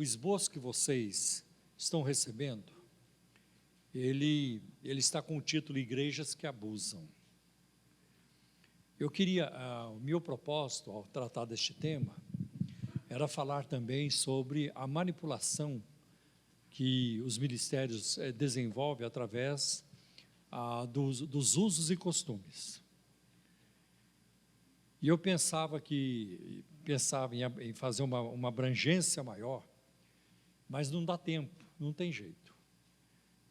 esboço que vocês estão recebendo, ele está com o título Igrejas que Abusam. Eu queria, o meu propósito ao tratar deste tema, era falar também sobre a manipulação que os ministérios desenvolvem através dos usos e costumes. E eu pensava em fazer uma abrangência maior, mas não dá tempo, não tem jeito.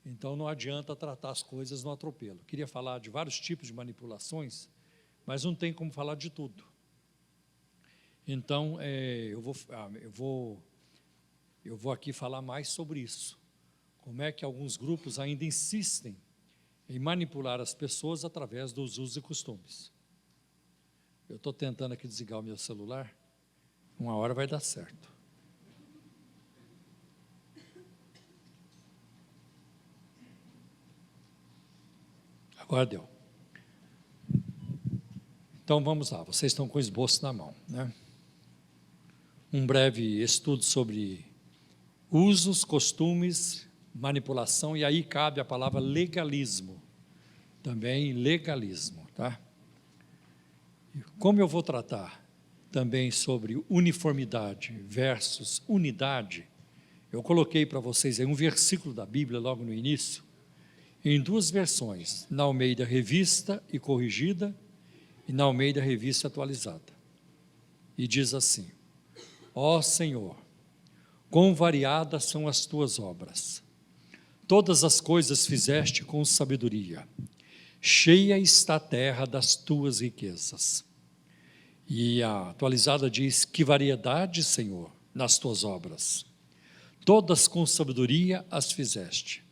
Então não adianta tratar as coisas no atropelo. Queria falar de vários tipos de manipulações, mas não tem como falar de tudo. Então eu vou aqui falar mais sobre isso. Como é que alguns grupos ainda insistem em manipular as pessoas através dos usos e costumes. Eu estou tentando aqui desligar o meu celular, uma hora vai dar certo. Agora deu. Então vamos lá, vocês estão com o esboço na mão, né? Um breve estudo sobre usos, costumes, manipulação, e aí cabe a palavra legalismo, também legalismo, tá? Como eu vou tratar também sobre uniformidade versus unidade, eu coloquei para vocês aí um versículo da Bíblia logo no início, em duas versões, na Almeida Revista e Corrigida e na Almeida Revista Atualizada. E diz assim: ó Senhor, quão variadas são as tuas obras, todas as coisas fizeste com sabedoria, cheia está a terra das tuas riquezas. E a Atualizada diz: que variedade, Senhor, nas tuas obras, todas com sabedoria as fizeste,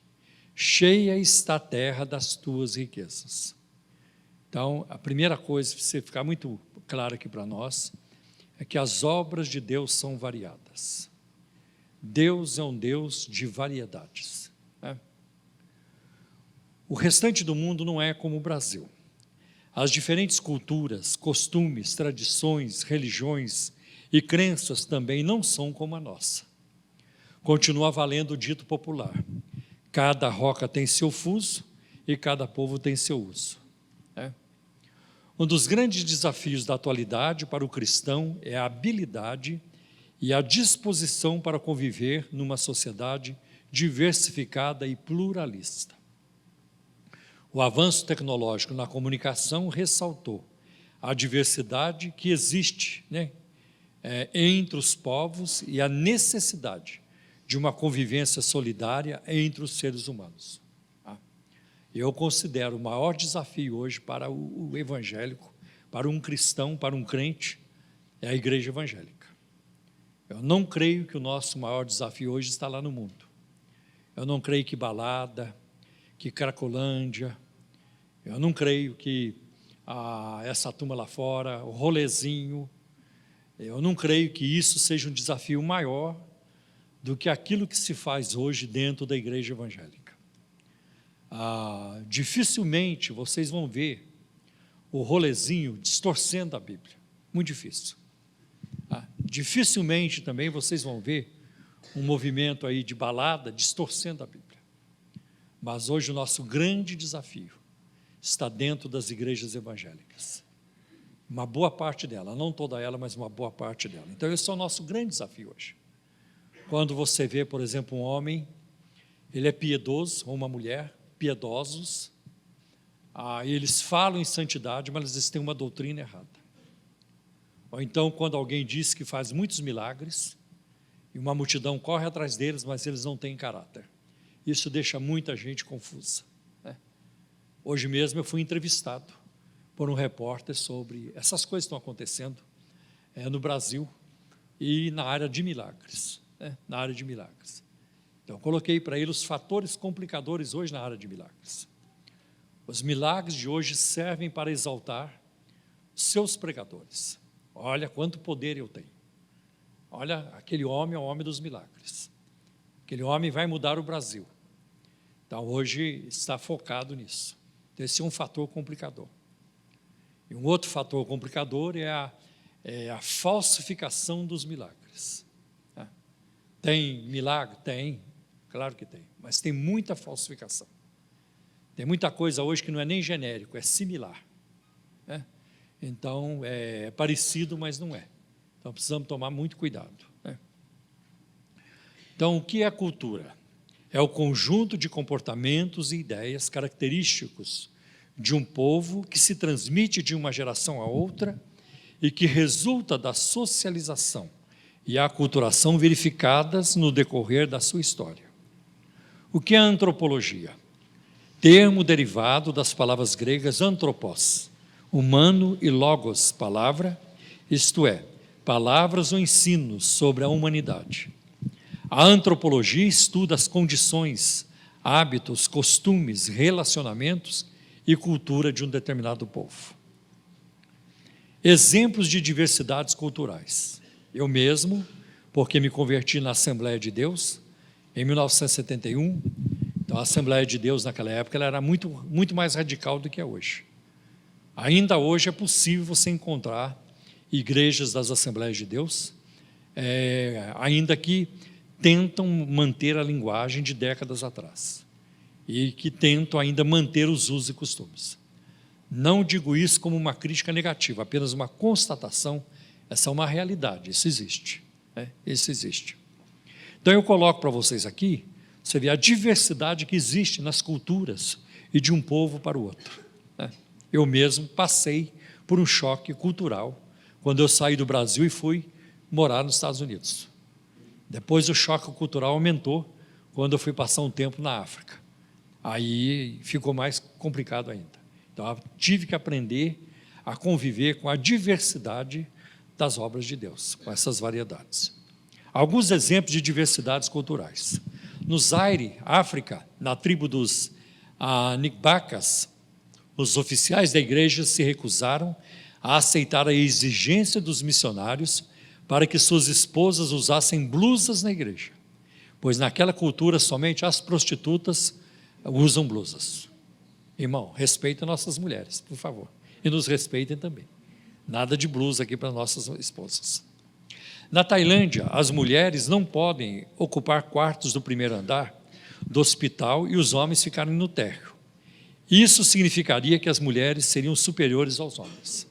cheia está a terra das tuas riquezas. Então, a primeira coisa, para você ficar muito claro aqui para nós, é que as obras de Deus são variadas. Deus é um Deus de variedades, né? O restante do mundo não é como o Brasil. As diferentes culturas, costumes, tradições, religiões e crenças também não são como a nossa. Continua valendo o dito popular: cada roca tem seu fuso e cada povo tem seu uso. Um dos grandes desafios da atualidade para o cristão é a habilidade e a disposição para conviver numa sociedade diversificada e pluralista. O avanço tecnológico na comunicação ressaltou a diversidade que existe, né, entre os povos e a necessidade de uma convivência solidária entre os seres humanos. Eu considero o maior desafio hoje para o evangélico, para um cristão, para um crente, é a igreja evangélica. Eu não creio que o nosso maior desafio hoje está lá no mundo. Eu não creio que balada, que Cracolândia, eu não creio que essa turma lá fora, o rolezinho, eu não creio que isso seja um desafio maior do que aquilo que se faz hoje dentro da igreja evangélica. Dificilmente vocês vão ver o rolezinho distorcendo a Bíblia, muito difícil. Dificilmente também vocês vão ver um movimento aí de balada distorcendo a Bíblia. Mas hoje o nosso grande desafio está dentro das igrejas evangélicas. Uma boa parte dela, não toda ela, mas uma boa parte dela. Então esse é o nosso grande desafio hoje. Quando você vê, por exemplo, um homem, ele é piedoso, ou uma mulher, piedosos, eles falam em santidade, mas eles têm uma doutrina errada. Ou então, quando alguém diz que faz muitos milagres, e uma multidão corre atrás deles, mas eles não têm caráter. Isso deixa muita gente confusa, né? Hoje mesmo eu fui entrevistado por um repórter sobre essas coisas que estão acontecendo no Brasil e na área de milagres, né? Na área de milagres. Então, eu coloquei para ele os fatores complicadores hoje na área de milagres. Os milagres de hoje servem para exaltar seus pregadores. Olha quanto poder eu tenho. Olha, aquele homem é o homem dos milagres. Aquele homem vai mudar o Brasil. Então, hoje está focado nisso. Então, esse é um fator complicador. E um outro fator complicador é a falsificação dos milagres. Tem milagre? Tem, claro que tem, mas tem muita falsificação. Tem muita coisa hoje que não é nem genérico, é similar, né? Então, é parecido, mas não é. Então, precisamos tomar muito cuidado, né? Então, o que é cultura? É o conjunto de comportamentos e ideias característicos de um povo que se transmite de uma geração a outra e que resulta da socialização e aculturação verificadas no decorrer da sua história. O que é a antropologia? Termo derivado das palavras gregas anthropos, humano, e logos, palavra, isto é, palavras ou ensinos sobre a humanidade. A antropologia estuda as condições, hábitos, costumes, relacionamentos e cultura de um determinado povo. Exemplos de diversidades culturais. Eu mesmo, porque me converti na Assembleia de Deus, em 1971, então a Assembleia de Deus naquela época ela era muito mais radical do que é hoje. Ainda hoje é possível você encontrar igrejas das Assembleias de Deus, ainda que tentam manter a linguagem de décadas atrás e que tentam ainda manter os usos e costumes. Não digo isso como uma crítica negativa, apenas uma constatação. Essa é uma realidade, isso existe, né? Isso existe. Então eu coloco para vocês aqui, você vê a diversidade que existe nas culturas e de um povo para o outro, né? Eu mesmo passei por um choque cultural quando eu saí do Brasil e fui morar nos Estados Unidos. Depois o choque cultural aumentou quando eu fui passar um tempo na África. Aí ficou mais complicado ainda. Então eu tive que aprender a conviver com a diversidade das obras de Deus, com essas variedades. Alguns exemplos de diversidades culturais. No Zaire, África, na tribo dos Nigbacas, os oficiais da igreja se recusaram a aceitar a exigência dos missionários para que suas esposas usassem blusas na igreja, pois naquela cultura somente as prostitutas usam blusas. Irmão, respeitem nossas mulheres, por favor, e nos respeitem também. Nada de blusa aqui para nossas esposas. Na Tailândia, as mulheres não podem ocupar quartos do primeiro andar do hospital e os homens ficarem no térreo. Isso significaria que as mulheres seriam superiores aos homens.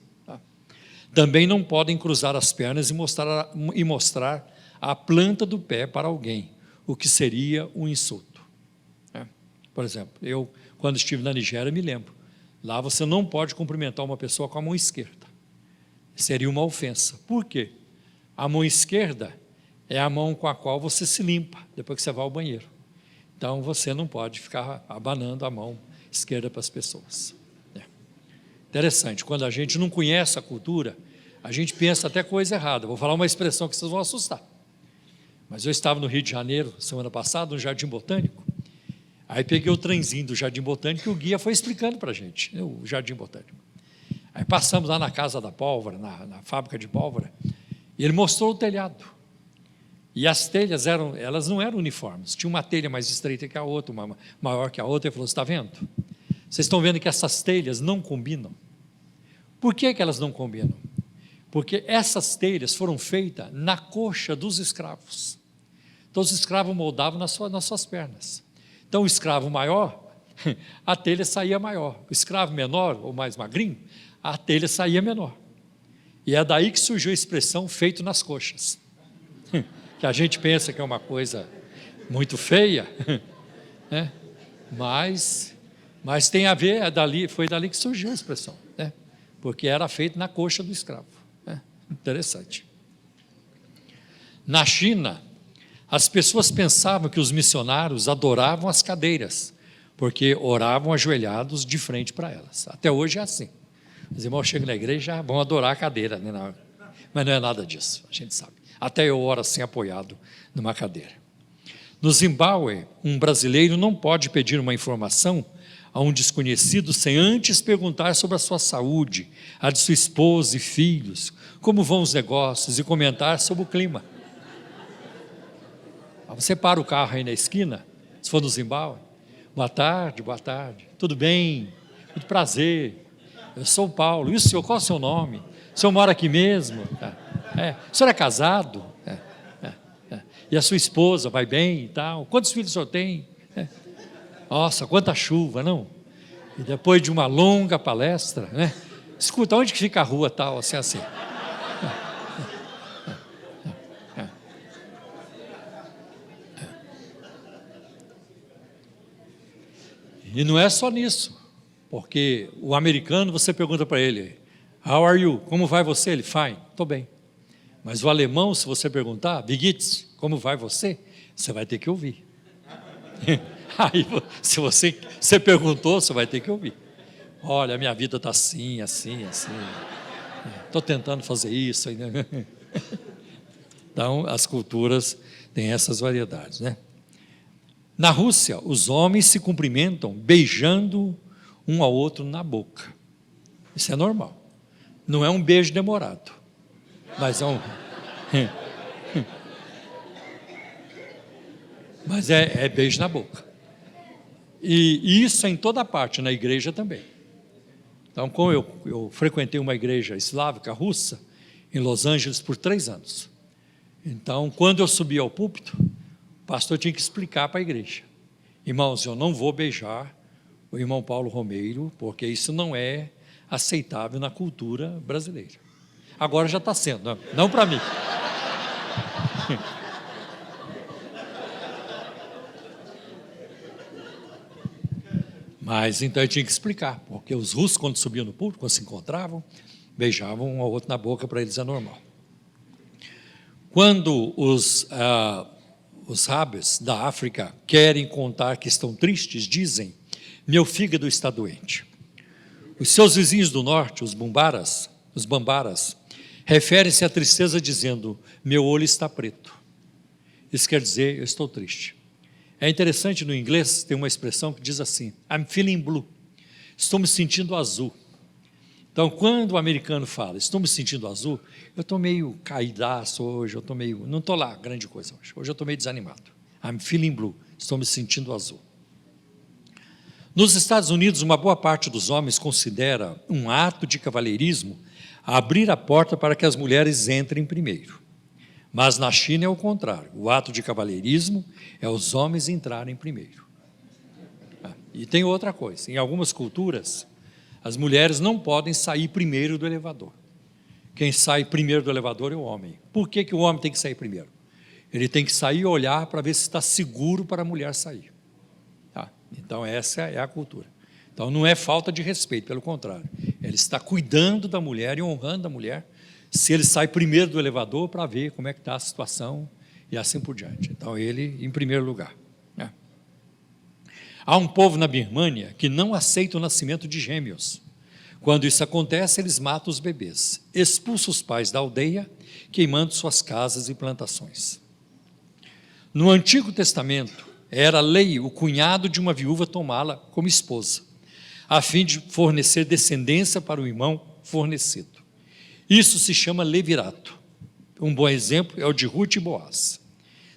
Também não podem cruzar as pernas e mostrar a planta do pé para alguém, o que seria um insulto. Por exemplo, eu, quando estive na Nigéria, me lembro, lá você não pode cumprimentar uma pessoa com a mão esquerda. Seria uma ofensa. Por quê? A mão esquerda é a mão com a qual você se limpa, depois que você vai ao banheiro. Então, você não pode ficar abanando a mão esquerda para as pessoas. Interessante, quando a gente não conhece a cultura, a gente pensa até coisa errada. Vou falar uma expressão que vocês vão assustar. Mas eu estava no Rio de Janeiro, semana passada, no Jardim Botânico, aí peguei o trenzinho do Jardim Botânico e o guia foi explicando para a gente, o Jardim Botânico. Aí passamos lá na Casa da Pólvora, na fábrica de pólvora, e ele mostrou o telhado. E as telhas elas não eram uniformes, tinha uma telha mais estreita que a outra, uma maior que a outra. Ele falou: você está vendo? Vocês estão vendo que essas telhas não combinam? Por que elas não combinam? Porque essas telhas foram feitas na coxa dos escravos. Então os escravos moldavam nas suas pernas. Então o escravo maior, a telha saía maior. O escravo menor, ou mais magrinho, a telha saía menor. E é daí que surgiu a expressão feito nas coxas. Que a gente pensa que é uma coisa muito feia, né? Mas tem a ver, foi dali que surgiu a expressão, né? Porque era feito na coxa do escravo, né? Interessante. Na China, as pessoas pensavam que os missionários adoravam as cadeiras, porque oravam ajoelhados de frente para elas. Até hoje é assim. Os irmãos chegam na igreja e já vão adorar a cadeira, né? Mas não é nada disso, a gente sabe. Até eu oro assim, apoiado numa cadeira. No Zimbábue, um brasileiro não pode pedir uma informação a um desconhecido sem antes perguntar sobre a sua saúde, a de sua esposa e filhos, como vão os negócios, e comentar sobre o clima. Você para o carro aí na esquina, se for no Zimbábue: boa tarde, tudo bem? Muito prazer, eu sou o Paulo. E o senhor, qual é o seu nome? O senhor mora aqui mesmo? O senhor é casado? E a sua esposa vai bem e tal? Quantos filhos o senhor tem? Nossa, quanta chuva, não? E depois de uma longa palestra, né? Escuta, onde que fica a rua tal, assim, assim? E não é só nisso, porque o americano, você pergunta para ele, how are you? Como vai você? Ele, fine, estou bem. Mas o alemão, se você perguntar, wie geht's? Como vai você? Você vai ter que ouvir. Aí, se você perguntou, você vai ter que ouvir. Olha, a minha vida está assim, assim, assim. Estou tentando fazer isso. Então, as culturas têm essas variedades, né? Na Rússia, os homens se cumprimentam beijando um ao outro na boca. Isso é normal. Não é um beijo demorado, mas mas é beijo na boca. E isso é em toda parte, na igreja também. Então, como eu frequentei uma igreja eslávica russa, em Los Angeles, por 3 anos. Então, quando eu subi ao púlpito, o pastor tinha que explicar para a igreja. Irmãos, eu não vou beijar o irmão Paulo Romeiro, porque isso não é aceitável na cultura brasileira. Agora já está sendo, não para mim. Mas então eu tinha que explicar, porque os russos, quando subiam no púlpito, quando se encontravam, beijavam um ao outro na boca, para eles é normal. Quando os rábios da África querem contar que estão tristes, dizem, meu fígado está doente. Os seus vizinhos do norte, os bambaras, referem-se à tristeza dizendo, meu olho está preto. Isso quer dizer, eu estou triste. É interessante, no inglês tem uma expressão que diz assim, I'm feeling blue, estou me sentindo azul. Então, quando o americano fala, estou me sentindo azul, eu estou meio caidaço hoje, não estou lá grande coisa hoje eu estou meio desanimado. I'm feeling blue, estou me sentindo azul. Nos Estados Unidos, uma boa parte dos homens considera um ato de cavalheirismo abrir a porta para que as mulheres entrem primeiro. Mas na China é o contrário, o ato de cavalheirismo é os homens entrarem primeiro. E tem outra coisa, em algumas culturas, as mulheres não podem sair primeiro do elevador. Quem sai primeiro do elevador é o homem. Por que o homem tem que sair primeiro? Ele tem que sair e olhar para ver se está seguro para a mulher sair. Então essa é a cultura. Então não é falta de respeito, pelo contrário. Ele está cuidando da mulher e honrando a mulher, se ele sai primeiro do elevador para ver como é que está a situação e assim por diante. Então ele em primeiro lugar. Há um povo na Birmânia que não aceita o nascimento de gêmeos. Quando isso acontece, eles matam os bebês, expulsam os pais da aldeia, queimando suas casas e plantações. No Antigo Testamento, era lei o cunhado de uma viúva tomá-la como esposa, a fim de fornecer descendência para o irmão fornecido. Isso se chama levirato. Um bom exemplo é o de Ruth e Boaz.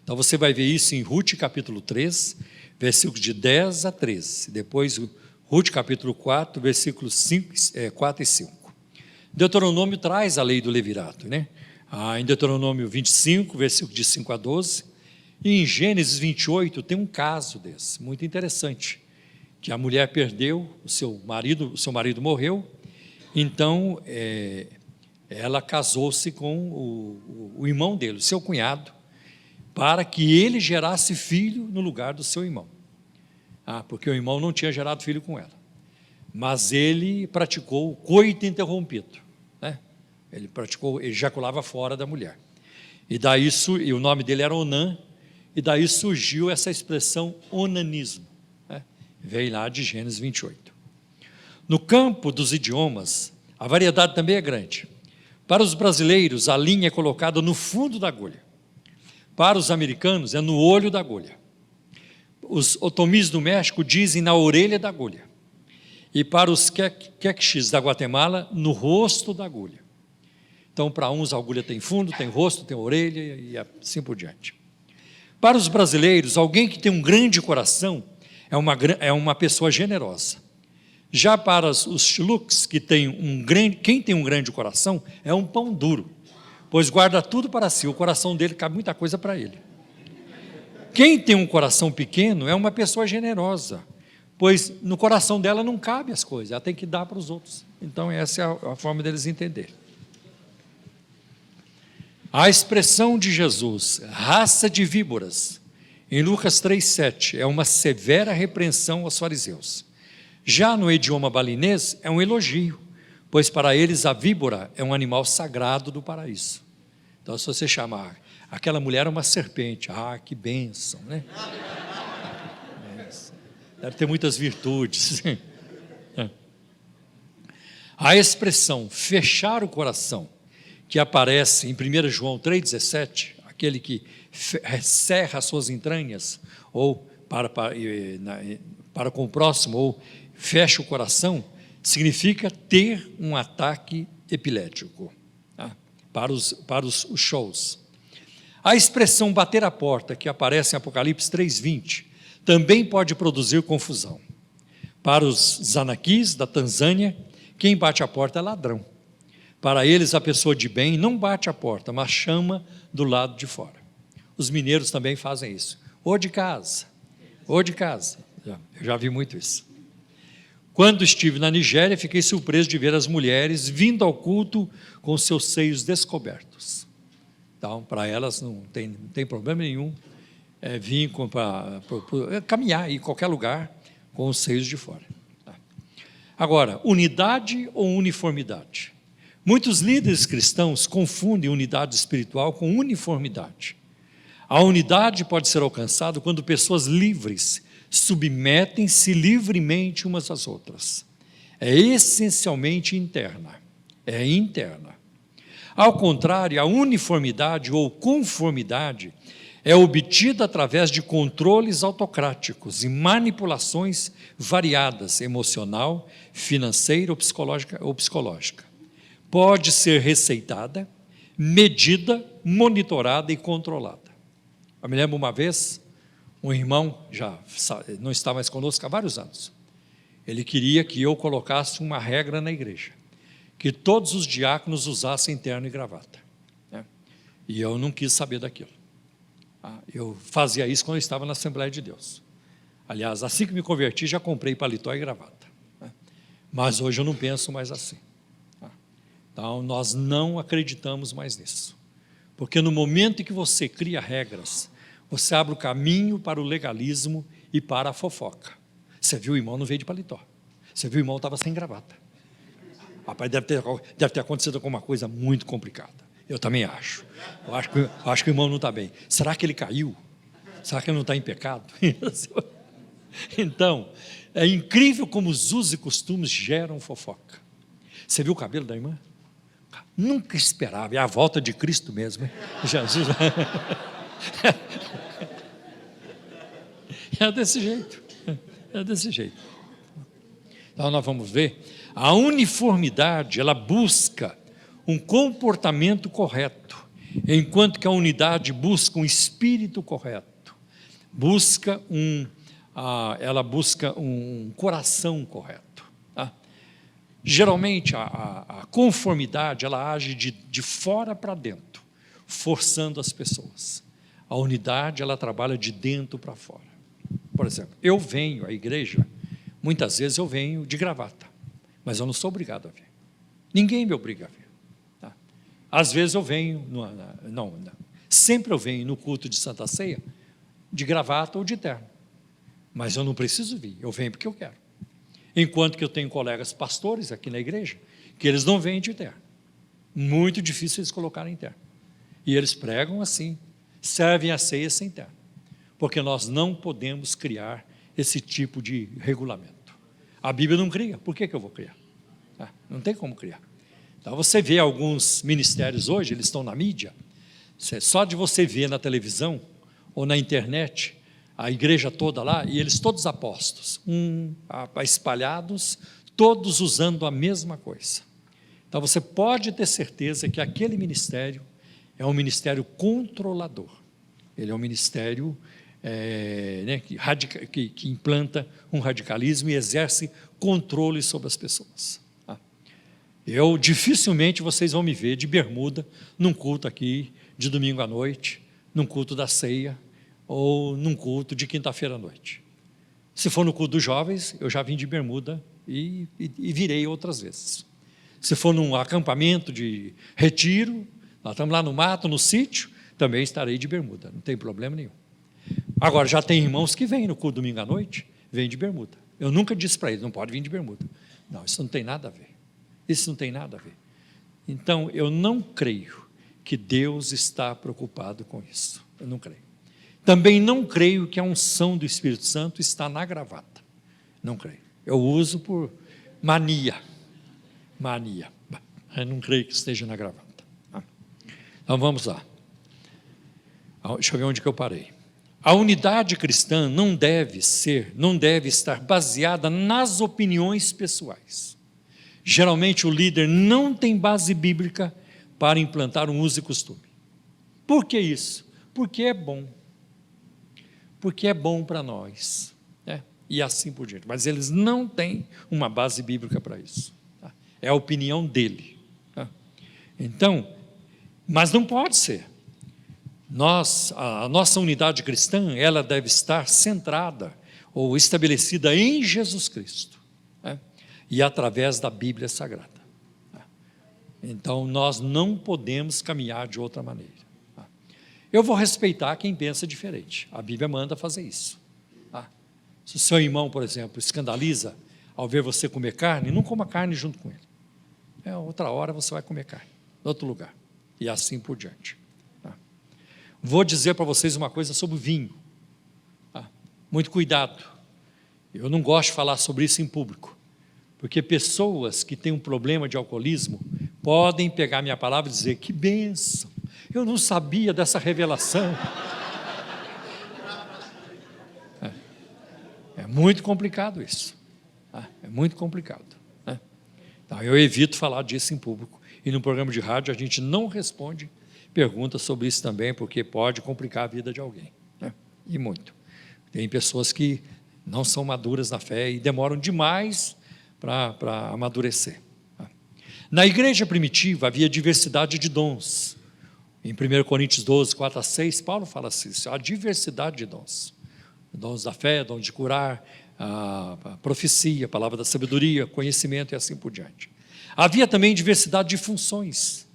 Então você vai ver isso em Ruth capítulo 3, versículos de 10 a 13. Depois Ruth capítulo 4, versículos 4 e 5. Deuteronômio traz a lei do levirato, né? Em Deuteronômio 25, versículo de 5 a 12. E em Gênesis 28 tem um caso desse, muito interessante, que a mulher perdeu, o seu marido morreu, então ela casou-se com o irmão dele, o seu cunhado, para que ele gerasse filho no lugar do seu irmão. Porque o irmão não tinha gerado filho com ela. Mas ele praticou o coito interrompido, né? Ele ejaculava fora da mulher. E o nome dele era Onã, e daí surgiu essa expressão onanismo, né? Veio lá de Gênesis 28. No campo dos idiomas, a variedade também é grande. Para os brasileiros, a linha é colocada no fundo da agulha. Para os americanos, é no olho da agulha. Os otomis do México dizem na orelha da agulha. E para os quequexes da Guatemala, no rosto da agulha. Então, para uns a agulha tem fundo, tem rosto, tem orelha e assim por diante. Para os brasileiros, alguém que tem um grande coração é uma pessoa generosa. Já para os chiluques, quem tem um grande coração, é um pão duro, pois guarda tudo para si, o coração dele cabe muita coisa para ele. Quem tem um coração pequeno é uma pessoa generosa, pois no coração dela não cabe as coisas, ela tem que dar para os outros. Então essa é a forma deles entenderem. A expressão de Jesus, raça de víboras, em Lucas 3,7, é uma severa repreensão aos fariseus. Já no idioma balinês, é um elogio, pois para eles a víbora é um animal sagrado do paraíso. Então, se você chamar aquela mulher uma serpente, que bênção, né? Deve ter muitas virtudes. A expressão fechar o coração, que aparece em 1 João 3,17, aquele que cerra as suas entranhas, ou para com o próximo, ou fecha o coração, significa ter um ataque epilético, tá? para os shows. A expressão bater a porta, que aparece em Apocalipse 3,20, também pode produzir confusão. Para os Zanaquis da Tanzânia, quem bate a porta é ladrão. Para eles, a pessoa de bem não bate a porta, mas chama do lado de fora. Os mineiros também fazem isso. Ou de casa. Eu já vi muito isso. Quando estive na Nigéria, fiquei surpreso de ver as mulheres vindo ao culto com seus seios descobertos. Então, para elas não tem problema nenhum vir caminhar em qualquer lugar com os seios de fora. Agora, unidade ou uniformidade? Muitos líderes cristãos confundem unidade espiritual com uniformidade. A unidade pode ser alcançada quando pessoas livres submetem-se livremente umas às outras. É essencialmente interna. É interna. Ao contrário, a uniformidade ou conformidade é obtida através de controles autocráticos e manipulações variadas, emocional, financeira ou psicológica. Pode ser receitada, medida, monitorada e controlada. Eu me lembro uma vez, um irmão, já não está mais conosco há vários anos, ele queria que eu colocasse uma regra na igreja, que todos os diáconos usassem terno e gravata, né? E eu não quis saber daquilo. Eu fazia isso quando eu estava na Assembleia de Deus. Aliás, assim que me converti, já comprei paletó e gravata, né? Mas hoje eu não penso mais assim. Então, nós não acreditamos mais nisso, porque no momento em que você cria regras, você abre o caminho para o legalismo e para a fofoca. Você viu, o irmão não veio de paletó. Você viu, o irmão estava sem gravata. Rapaz, deve ter acontecido alguma coisa muito complicada. Eu também acho. Eu acho que o irmão não está bem. Será que ele caiu? Será que ele não está em pecado? Então, é incrível como os usos e costumes geram fofoca. Você viu o cabelo da irmã? Nunca esperava. É a volta de Cristo mesmo, hein? Jesus. É desse jeito. É desse jeito. Então, nós vamos ver. A uniformidade, ela busca um comportamento correto, enquanto que a unidade busca um espírito correto, ela busca um coração correto. Tá? Geralmente, a conformidade, ela age de fora para dentro, forçando as pessoas. A unidade, ela trabalha de dentro para fora. Por exemplo, eu venho à igreja, muitas vezes eu venho de gravata, mas eu não sou obrigado a vir. Ninguém me obriga a vir. Tá? Às vezes eu venho, sempre eu venho no culto de Santa Ceia, de gravata ou de terno. Mas eu não preciso vir, eu venho porque eu quero. Enquanto que eu tenho colegas pastores aqui na igreja, que eles não vêm de terno. Muito difícil eles colocarem terno. E eles pregam assim, servem a ceia sem terno. Porque nós não podemos criar esse tipo de regulamento. A Bíblia não cria, por que eu vou criar? Não tem como criar. Então você vê alguns ministérios hoje, eles estão na mídia, só de você ver na televisão ou na internet, a igreja toda lá, e eles todos apostos, espalhados, todos usando a mesma coisa. Então você pode ter certeza que aquele ministério é um ministério controlador. Ele é um ministério que implanta um radicalismo e exerce controle sobre as pessoas. Dificilmente vocês vão me ver de bermuda num culto aqui de domingo à noite, num culto da ceia, ou num culto de quinta-feira à noite. Se for no culto dos jovens, eu já vim de bermuda e virei outras vezes. Se for num acampamento de retiro, nós estamos lá no mato, no sítio, também estarei de bermuda, não tem problema nenhum. Agora, já tem irmãos que vêm no culto domingo à noite, vêm de bermuda. Eu nunca disse para eles, não pode vir de bermuda. Não, isso não tem nada a ver. Isso não tem nada a ver. Então, eu não creio que Deus está preocupado com isso. Eu não creio. Também não creio que a unção do Espírito Santo está na gravata. Não creio. Eu uso por mania. Eu não creio que esteja na gravata. Então vamos lá. Deixa eu ver onde que eu parei. A unidade cristã não deve estar baseada nas opiniões pessoais. Geralmente o líder não tem base bíblica para implantar um uso e costume. Por que isso? Porque é bom. Porque é bom para nós, né? E assim por diante. Mas eles não têm uma base bíblica para isso. Tá? É a opinião dele. Tá? Então, mas não pode ser. A nossa unidade cristã, ela deve estar centrada ou estabelecida em Jesus Cristo, né? E através da Bíblia Sagrada. Então, nós não podemos caminhar de outra maneira. Eu vou respeitar quem pensa diferente. A Bíblia manda fazer isso. Se o seu irmão, por exemplo, escandaliza ao ver você comer carne, não coma carne junto com ele. Outra hora você vai comer carne, em outro lugar. E assim por diante. Vou dizer para vocês uma coisa sobre o vinho. Muito cuidado. Eu não gosto de falar sobre isso em público. Porque pessoas que têm um problema de alcoolismo podem pegar minha palavra e dizer, que bênção, eu não sabia dessa revelação. É muito complicado isso. É muito complicado. Então, eu evito falar disso em público. E no programa de rádio a gente não responde perguntas sobre isso também, porque pode complicar a vida de alguém. E muito. Tem pessoas que não são maduras na fé e demoram demais para amadurecer. Na igreja primitiva havia diversidade de dons. Em 1 Coríntios 12, 4 a 6, Paulo fala assim, a diversidade de dons. Dons da fé, dons de curar, a profecia, a palavra da sabedoria, conhecimento e assim por diante. Havia também diversidade de funções.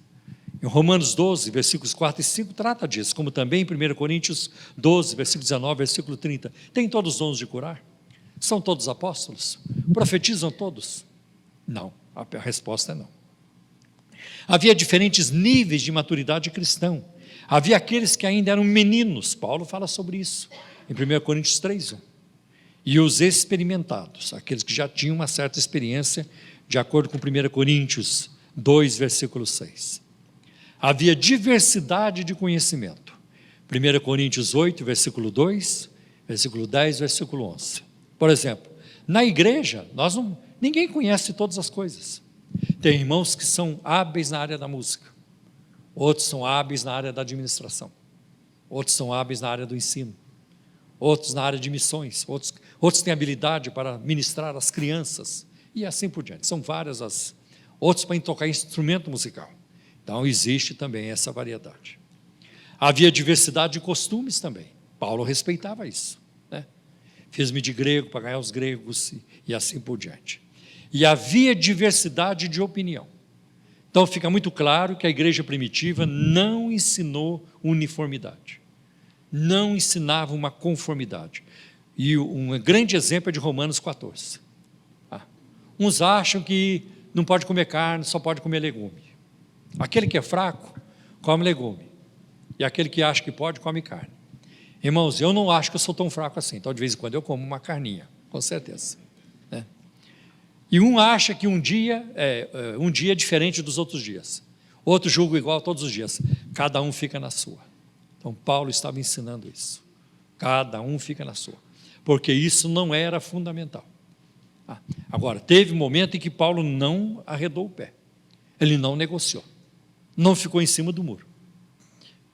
Em Romanos 12, versículos 4 e 5, trata disso, como também em 1 Coríntios 12, versículo 19, versículo 30. Tem todos os dons de curar? São todos apóstolos? Profetizam todos? Não, a resposta é não. Havia diferentes níveis de maturidade cristã. Havia aqueles que ainda eram meninos, Paulo fala sobre isso, em 1 Coríntios 3, 1. E os experimentados, aqueles que já tinham uma certa experiência, de acordo com 1 Coríntios 2, versículo 6. Havia diversidade de conhecimento. 1 Coríntios 8, versículo 2, versículo 10, versículo 11. Por exemplo, na igreja, ninguém conhece todas as coisas. Tem irmãos que são hábeis na área da música, outros são hábeis na área da administração, outros são hábeis na área do ensino, outros na área de missões, outros têm habilidade para ministrar as crianças, e assim por diante. São várias outros para tocar instrumento musical. Então, existe também essa variedade. Havia diversidade de costumes também. Paulo respeitava isso, né? Fiz-me de grego para ganhar os gregos e assim por diante. E havia diversidade de opinião. Então, fica muito claro que a igreja primitiva não ensinou uniformidade. Não ensinava uma conformidade. E um grande exemplo é de Romanos 14. Uns acham que não pode comer carne, só pode comer legume. Aquele que é fraco, come legume. E aquele que acha que pode, come carne. Irmãos, eu não acho que eu sou tão fraco assim. Então, de vez em quando, eu como uma carninha, com certeza. Né? E um acha que um dia é diferente dos outros dias. Outro julga igual todos os dias. Cada um fica na sua. Então, Paulo estava ensinando isso. Cada um fica na sua. Porque isso não era fundamental. Agora, teve um momento em que Paulo não arredou o pé. Ele não negociou. Não ficou em cima do muro.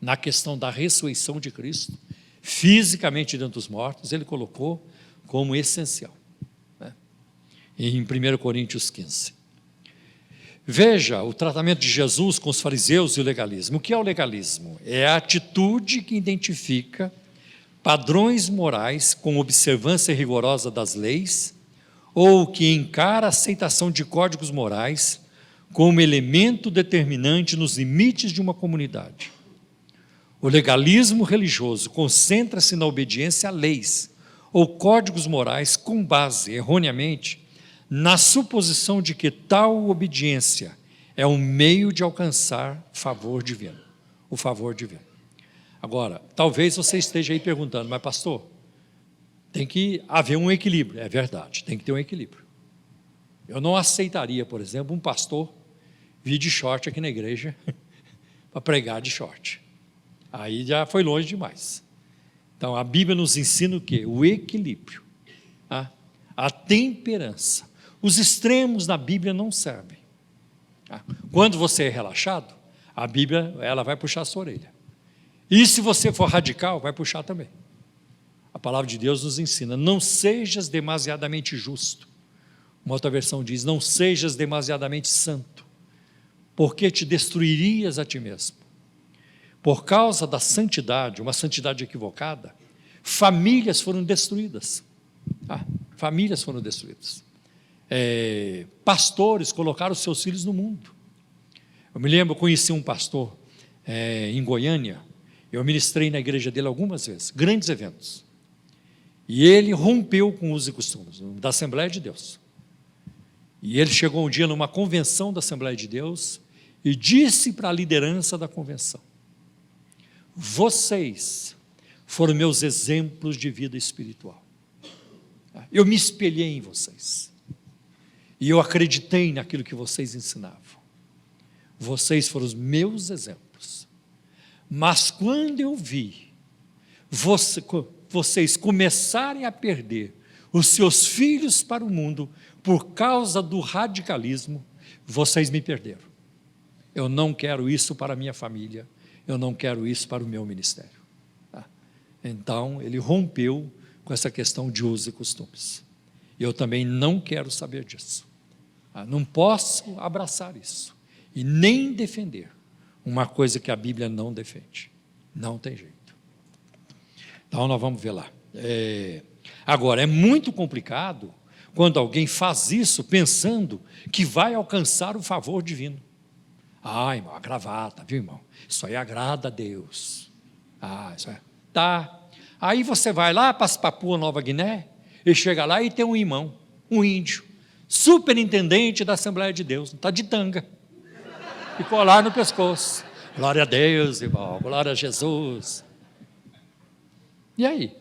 Na questão da ressurreição de Cristo, fisicamente dentro dos mortos, ele colocou como essencial. Né? Em 1 Coríntios 15. Veja o tratamento de Jesus com os fariseus e o legalismo. O que é o legalismo? É a atitude que identifica padrões morais com observância rigorosa das leis, ou que encara a aceitação de códigos morais como elemento determinante nos limites de uma comunidade. O legalismo religioso concentra-se na obediência a leis ou códigos morais com base, erroneamente, na suposição de que tal obediência é um meio de alcançar favor divino, o favor divino. Agora, talvez você esteja aí perguntando, mas pastor, tem que haver um equilíbrio. É verdade, tem que ter um equilíbrio. Eu não aceitaria, por exemplo, um pastor vir de short aqui na igreja para pregar de short. Aí já foi longe demais. Então, a Bíblia nos ensina o quê? O equilíbrio, a temperança. Os extremos na Bíblia não servem. Quando você é relaxado, a Bíblia ela vai puxar a sua orelha. E se você for radical, vai puxar também. A palavra de Deus nos ensina, não sejas demasiadamente justo. Uma outra versão diz, não sejas demasiadamente santo, porque te destruirias a ti mesmo. Por causa da santidade, uma santidade equivocada, famílias foram destruídas. Famílias foram destruídas. Pastores colocaram seus filhos no mundo. Eu me lembro, eu conheci um pastor em Goiânia, eu ministrei na igreja dele algumas vezes, grandes eventos. E ele rompeu com os costumes da Assembleia de Deus. E ele chegou um dia numa convenção da Assembleia de Deus e disse para a liderança da convenção, vocês foram meus exemplos de vida espiritual. Eu me espelhei em vocês. E eu acreditei naquilo que vocês ensinavam. Vocês foram os meus exemplos. Mas quando eu vi vocês começarem a perder os seus filhos para o mundo por causa do radicalismo, vocês me perderam. Eu não quero isso para a minha família, eu não quero isso para o meu ministério. Então, ele rompeu com essa questão de usos e costumes. Eu também não quero saber disso. Não posso abraçar isso e nem defender uma coisa que a Bíblia não defende. Não tem jeito. Então, nós vamos ver lá. Agora, é muito complicado quando alguém faz isso pensando que vai alcançar o favor divino. Irmão, a gravata, viu, irmão? Isso aí agrada a Deus. Isso é. Tá. Aí você vai lá para Papua Nova Guiné e chega lá e tem um irmão, um índio, superintendente da Assembleia de Deus, está de tanga e colar no pescoço. Glória a Deus, irmão, glória a Jesus. E aí?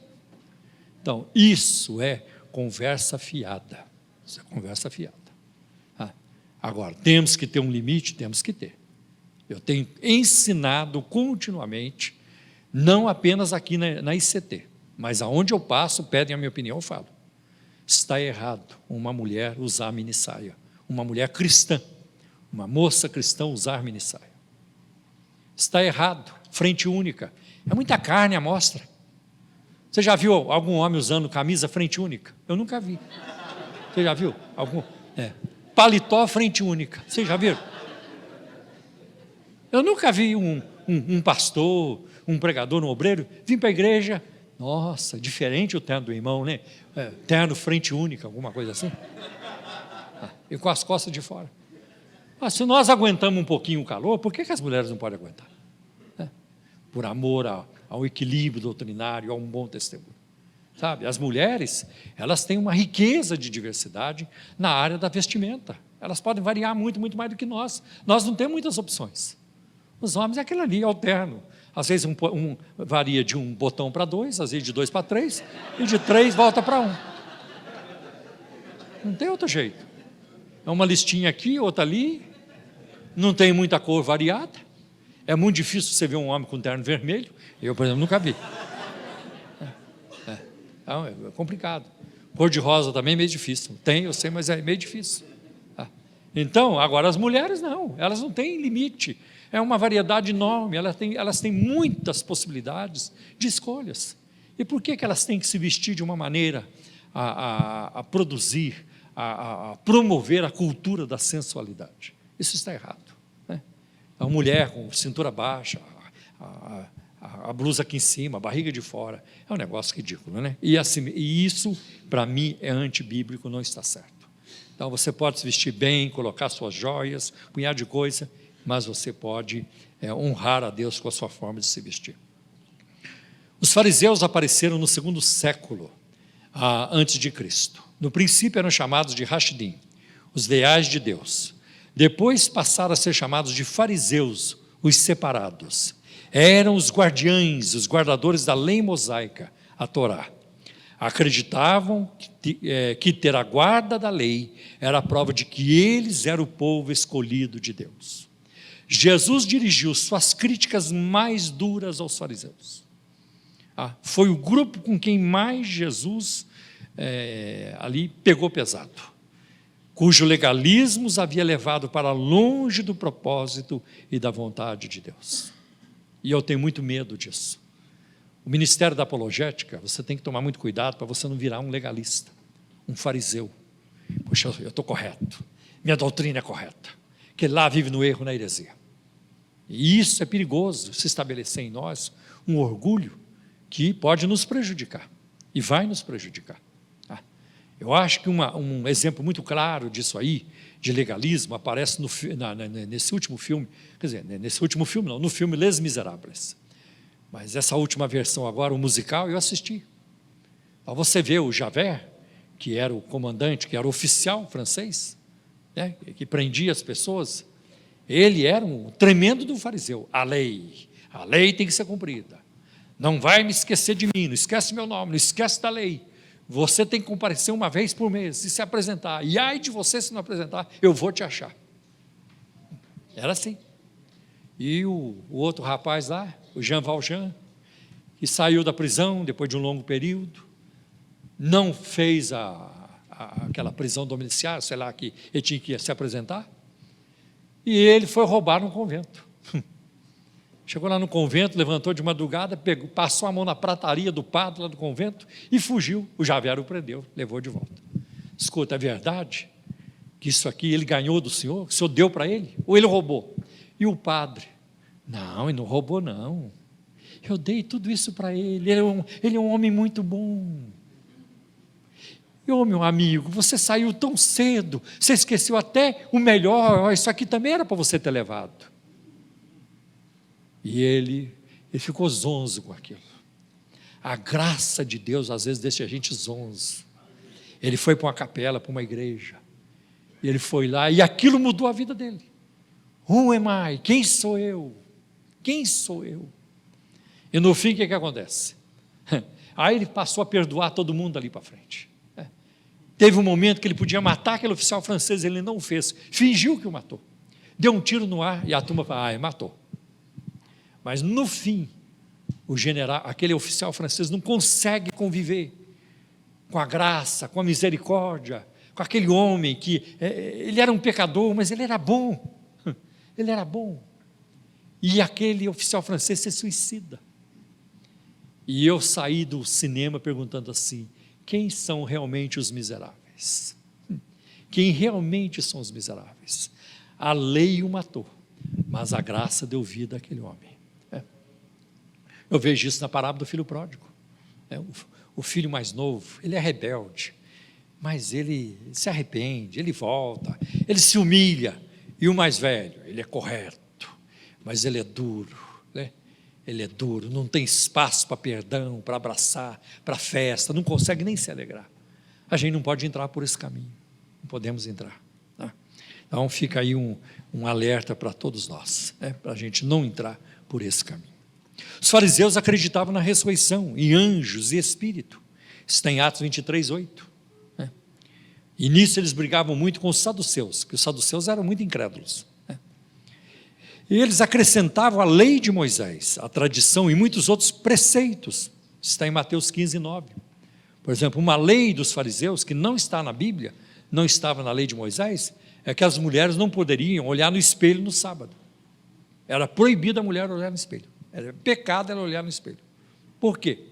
Então, isso é conversa fiada. Isso é conversa fiada. Agora, temos que ter um limite? Temos que ter. Eu tenho ensinado continuamente, não apenas aqui na ICT, mas aonde eu passo, pedem a minha opinião, eu falo. Está errado uma mulher usar minissaia, uma mulher cristã, uma moça cristã usar minissaia. Está errado, frente única. É muita carne à mostra. Você já viu algum homem usando camisa frente única? Eu nunca vi. Você já viu? Paletó frente única. Você já viu? Eu nunca vi um pastor, um pregador, um obreiro, vir para a igreja, nossa, diferente o terno do irmão, né? Terno frente única, alguma coisa assim. E com as costas de fora. Se nós aguentamos um pouquinho o calor, por que as mulheres não podem aguentar? Por amor ao equilíbrio doutrinário, a um bom testemunho. Sabe, as mulheres, elas têm uma riqueza de diversidade na área da vestimenta. Elas podem variar muito, muito mais do que nós. Nós não temos muitas opções. Os homens é aquilo ali, é o terno. Às vezes varia de um botão para 2, às vezes de 2 para 3, e de 3 volta para 1. Não tem outro jeito. É uma listinha aqui, outra ali, não tem muita cor variada. É muito difícil você ver um homem com terno vermelho. Eu, por exemplo, nunca vi. É complicado. Cor de rosa também é meio difícil. Tem, eu sei, mas é meio difícil. Então, agora as mulheres não, elas não têm limite. É uma variedade enorme, elas têm muitas possibilidades de escolhas. E por que elas têm que se vestir de uma maneira a produzir, a promover a cultura da sensualidade? Isso está errado. A mulher com cintura baixa, a blusa aqui em cima, a barriga de fora. É um negócio ridículo, né? E isso, para mim, é antibíblico, não está certo. Então, você pode se vestir bem, colocar suas joias, um punhado de coisa, mas você pode honrar a Deus com a sua forma de se vestir. Os fariseus apareceram no 2º século antes de Cristo. No princípio eram chamados de Hashidim, os leais de Deus. Depois passaram a ser chamados de fariseus, os separados. Eram os guardiães, os guardadores da lei mosaica, a Torá. Acreditavam que ter a guarda da lei era a prova de que eles eram o povo escolhido de Deus. Jesus dirigiu suas críticas mais duras aos fariseus. Foi o grupo com quem mais Jesus ali pegou pesado, cujo legalismo os havia levado para longe do propósito e da vontade de Deus. E eu tenho muito medo disso. O ministério da apologética, você tem que tomar muito cuidado para você não virar um legalista, um fariseu. Poxa, eu estou correto, minha doutrina é correta, que lá vive no erro, na heresia. E isso é perigoso, se estabelecer em nós um orgulho que pode nos prejudicar, e vai nos prejudicar. Eu acho que um exemplo muito claro disso aí, de legalismo, aparece nesse último filme, quer dizer, nesse último filme não, no filme Les Misérables. Mas essa última versão agora, o musical, eu assisti. Você vê o Javert, que era o comandante, que era o oficial francês, né, que prendia as pessoas, ele era um tremendo do fariseu. A lei tem que ser cumprida. Não vai me esquecer de mim, não esquece meu nome, não esquece da lei. Você tem que comparecer uma vez por mês e se apresentar. E ai de você se não apresentar, eu vou te achar. Era assim. E o outro rapaz lá, o Jean Valjean, que saiu da prisão depois de um longo período, não fez aquela prisão domiciliar, sei lá, que ele tinha que se apresentar, e ele foi roubar num convento. Chegou lá no convento, levantou de madrugada, passou a mão na prataria do padre lá do convento e fugiu. O Javert o prendeu, levou de volta. Escuta, é verdade que isso aqui ele ganhou do senhor? O senhor deu para ele? Ou ele roubou? E o padre? Não, ele não roubou não. Eu dei tudo isso para ele. Ele é um homem muito bom. E, meu amigo, você saiu tão cedo, você esqueceu até o melhor, isso aqui também era para você ter levado. E ele ficou zonzo com aquilo. A graça de Deus às vezes deixa a gente zonzo. Ele foi para uma capela, para uma igreja, e ele foi lá, e aquilo mudou a vida dele. Who am I? Quem sou eu? Quem sou eu? E no fim, o que acontece? Aí ele passou a perdoar todo mundo ali para frente. Teve um momento que ele podia matar aquele oficial francês, ele não fez, fingiu que o matou. Deu um tiro no ar, e a turma falou, matou. Mas no fim, o general, aquele oficial francês não consegue conviver com a graça, com a misericórdia, com aquele homem que, ele era um pecador, mas ele era bom, ele era bom. E aquele oficial francês se suicida. E eu saí do cinema perguntando assim, quem são realmente os miseráveis? Quem realmente são os miseráveis? A lei o matou, mas a graça deu vida àquele homem. Eu vejo isso na parábola do filho pródigo. O filho mais novo, ele é rebelde, mas ele se arrepende, ele volta, ele se humilha. E o mais velho, ele é correto, mas ele é duro, né? Ele é duro, não tem espaço para perdão, para abraçar, para festa, não consegue nem se alegrar. A gente não pode entrar por esse caminho, não podemos entrar. Tá? Então fica aí um alerta para todos nós, para a gente não entrar por esse caminho. Os fariseus acreditavam na ressurreição, em anjos e espírito. Isso está em Atos 23, 8. E nisso eles brigavam muito com os saduceus, que os saduceus eram muito incrédulos. E eles acrescentavam a lei de Moisés, a tradição e muitos outros preceitos. Isso está em Mateus 15, 9. Por exemplo, uma lei dos fariseus, que não está na Bíblia, não estava na lei de Moisés, é que as mulheres não poderiam olhar no espelho no sábado. Era proibida a mulher olhar no espelho. Era pecado ela olhar no espelho. Por quê?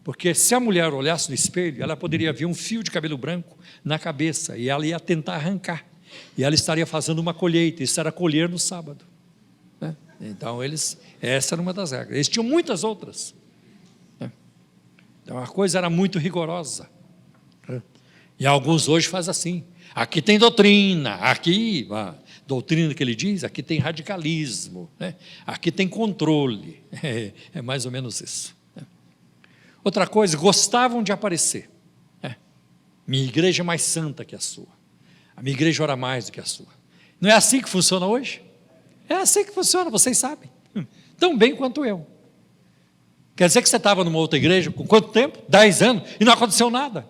Porque se a mulher olhasse no espelho, ela poderia ver um fio de cabelo branco na cabeça, e ela ia tentar arrancar, e ela estaria fazendo uma colheita, isso era colher no sábado. Então, essa era uma das regras. Eles tinham muitas outras. Então, a coisa era muito rigorosa. E alguns hoje fazem assim. Aqui tem doutrina, aqui, a doutrina que ele diz, aqui tem radicalismo, né? Aqui tem controle. É mais ou menos isso. Outra coisa, gostavam de aparecer. Minha igreja é mais santa que a sua. A minha igreja ora mais do que a sua. Não é assim que funciona hoje? É assim que funciona, vocês sabem. Tão bem quanto eu. Quer dizer que você estava numa outra igreja com quanto tempo? 10 anos, e não aconteceu nada.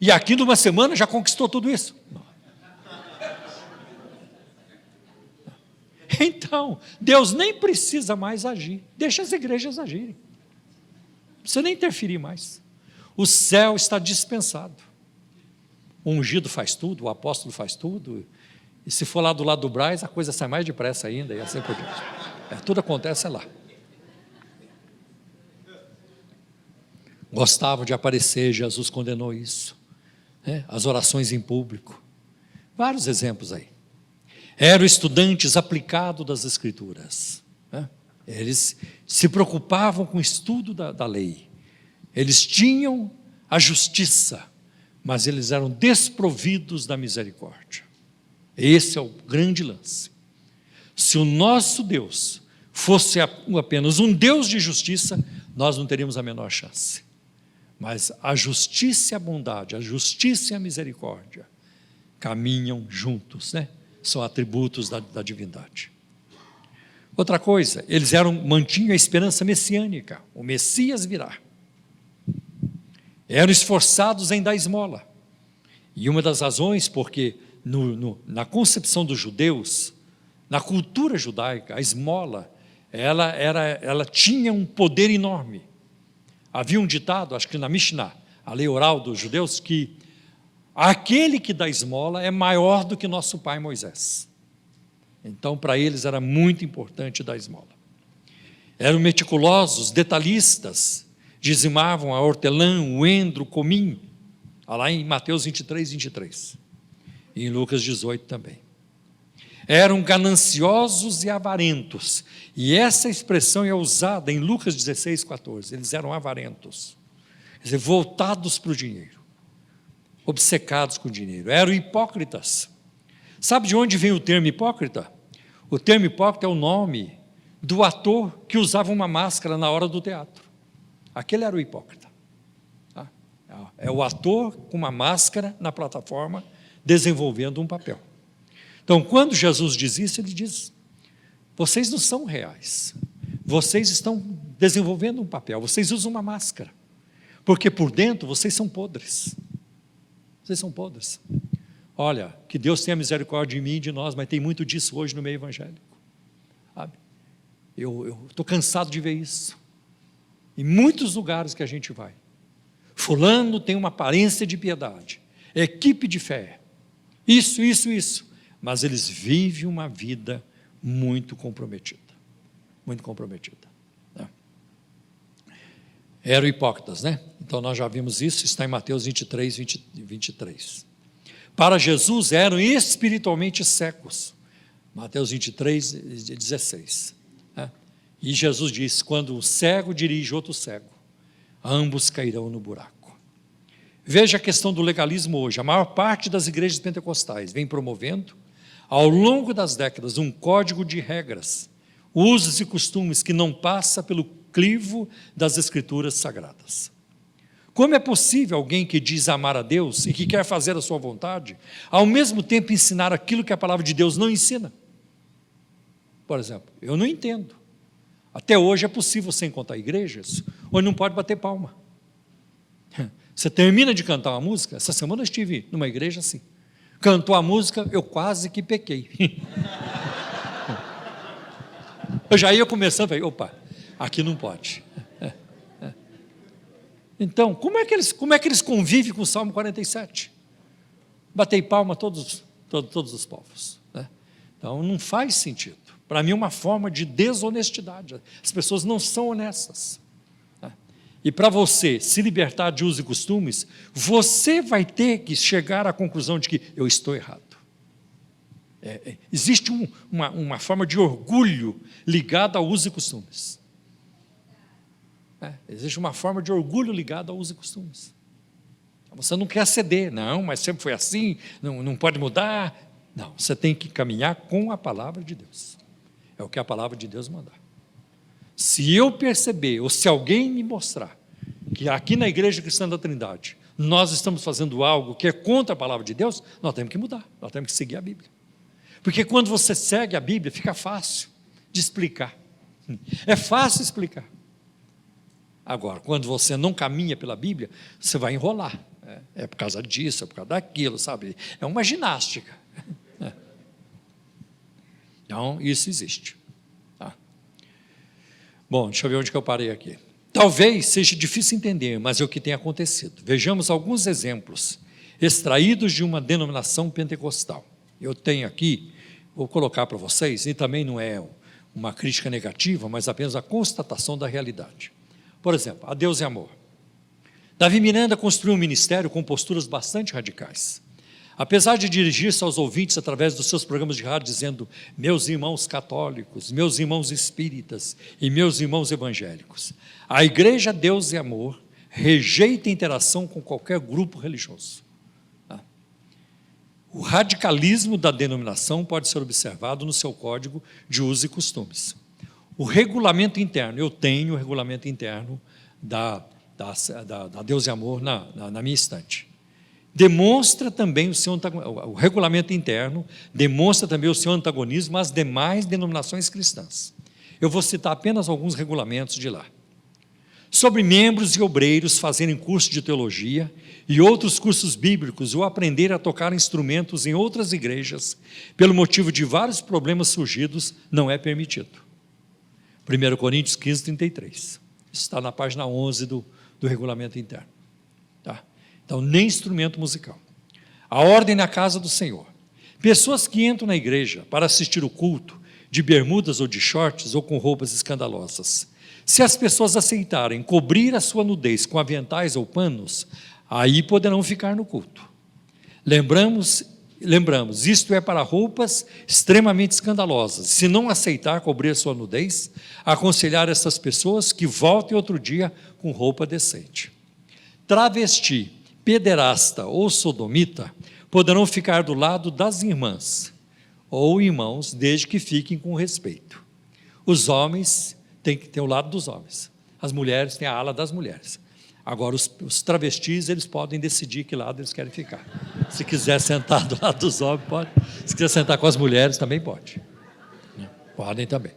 E aqui numa semana já conquistou tudo isso. Então, Deus nem precisa mais agir. Deixa as igrejas agirem. Não precisa nem interferir mais. O céu está dispensado. O ungido faz tudo, o apóstolo faz tudo. E se for lá do lado do Braz, a coisa sai mais depressa ainda, e assim por diante. Tudo acontece lá. Gostavam de aparecer, Jesus condenou isso. As orações em público. Vários exemplos aí. Eram estudantes aplicados das Escrituras. Eles se preocupavam com o estudo da lei. Eles tinham a justiça, mas eles eram desprovidos da misericórdia. Esse é o grande lance. Se o nosso Deus fosse apenas um Deus de justiça, nós não teríamos a menor chance. Mas a justiça e a bondade, a justiça e a misericórdia caminham juntos, né? São atributos da divindade. Outra coisa, eles mantinham a esperança messiânica, o Messias virá. Eram esforçados em dar esmola. E uma das razões, porque na concepção dos judeus, na cultura judaica, a esmola, ela tinha um poder enorme. Havia um ditado, acho que na Mishnah, a lei oral dos judeus, que aquele que dá esmola é maior do que nosso pai Moisés. Então, para eles era muito importante dar esmola. Eram meticulosos, detalhistas, dizimavam a hortelã, o endro, o cominho, lá em Mateus 23, 23, e em Lucas 18 também. Eram gananciosos e avarentos, e essa expressão é usada em Lucas 16, 14, eles eram avarentos, quer dizer, voltados para o dinheiro, obcecados com o dinheiro, eram hipócritas. Sabe de onde vem o termo hipócrita? O termo hipócrita é o nome do ator que usava uma máscara na hora do teatro. Aquele era o hipócrita. É o ator com uma máscara na plataforma, desenvolvendo um papel. Então, quando Jesus diz isso, ele diz: vocês não são reais, vocês estão desenvolvendo um papel, vocês usam uma máscara, porque por dentro vocês são podres. Vocês são podres. Olha, que Deus tenha misericórdia de mim e de nós, mas tem muito disso hoje no meio evangélico. Sabe? Eu estou cansado de ver isso. Em muitos lugares que a gente vai. Fulano tem uma aparência de piedade, equipe de fé, isso. Mas eles vivem uma vida muito comprometida. Muito comprometida. Né? Eram hipócritas, né? Então nós já vimos isso, está em Mateus 23, 23. Para Jesus eram espiritualmente cegos. Mateus 23, 16. Né? E Jesus disse: quando o cego dirige outro cego, ambos cairão no buraco. Veja a questão do legalismo hoje. A maior parte das igrejas pentecostais vem promovendo, ao longo das décadas, um código de regras, usos e costumes que não passa pelo crivo das Escrituras Sagradas. Como é possível alguém que diz amar a Deus e que quer fazer a sua vontade, ao mesmo tempo ensinar aquilo que a palavra de Deus não ensina? Por exemplo, eu não entendo. Até hoje é possível você encontrar igrejas onde não pode bater palma. Você termina de cantar uma música. Essa semana eu estive numa igreja assim. Cantou a música, eu quase que pequei. Eu já ia começando, falei, opa, aqui não pode. Então, como é que eles convivem com o Salmo 47? Batei palma todos os povos. Né? Então, não faz sentido. Para mim é uma forma de desonestidade. As pessoas não são honestas. Né? E para você se libertar de usos e costumes, você vai ter que chegar à conclusão de que eu estou errado. Existe uma forma de orgulho ligada ao uso e costumes. Existe uma forma de orgulho ligada ao uso e costumes. Você não quer ceder, não, mas sempre foi assim, não pode mudar. Não, você tem que caminhar com a palavra de Deus. É o que a palavra de Deus mandar. Se eu perceber, ou se alguém me mostrar, que aqui na Igreja Cristã da Trindade, nós estamos fazendo algo que é contra a palavra de Deus, nós temos que mudar, nós temos que seguir a Bíblia. Porque quando você segue a Bíblia, fica fácil de explicar. É fácil explicar. Agora, quando você não caminha pela Bíblia, você vai enrolar. É por causa disso, é por causa daquilo, sabe? É uma ginástica. Então, isso existe. Tá? Bom, deixa eu ver onde que eu parei aqui. Talvez seja difícil entender, mas é o que tem acontecido. Vejamos alguns exemplos extraídos de uma denominação pentecostal. Eu tenho aqui, vou colocar para vocês, e também não é uma crítica negativa, mas apenas a constatação da realidade. Por exemplo, a Deus é Amor. Davi Miranda construiu um ministério com posturas bastante radicais. Apesar de dirigir-se aos ouvintes através dos seus programas de rádio, dizendo: meus irmãos católicos, meus irmãos espíritas e meus irmãos evangélicos, a Igreja Deus e Amor rejeita a interação com qualquer grupo religioso. O radicalismo da denominação pode ser observado no seu código de usos e costumes. O regulamento interno, eu tenho o regulamento interno da Deus e Amor na minha estante. Demonstra também o regulamento interno, demonstra também o seu antagonismo às demais denominações cristãs. Eu vou citar apenas alguns regulamentos de lá. Sobre membros e obreiros fazerem curso de teologia e outros cursos bíblicos ou aprender a tocar instrumentos em outras igrejas, pelo motivo de vários problemas surgidos, não é permitido. 1 Coríntios 15, 33. Isso está na página 11 do regulamento interno. Tá? Então, nem instrumento musical. A ordem na casa do Senhor. Pessoas que entram na igreja para assistir o culto, de bermudas ou de shorts ou com roupas escandalosas. Se as pessoas aceitarem cobrir a sua nudez com aventais ou panos, aí poderão ficar no culto. Lembramos, isto é para roupas extremamente escandalosas. Se não aceitar cobrir a sua nudez, aconselhar essas pessoas que voltem outro dia com roupa decente. Travesti, pederasta ou sodomita poderão ficar do lado das irmãs ou irmãos, desde que fiquem com respeito. Os homens têm que ter o lado dos homens, as mulheres têm a ala das mulheres. Agora, os travestis, eles podem decidir que lado eles querem ficar. Se quiser sentar do lado dos homens, pode. Se quiser sentar com as mulheres, também pode. Podem também.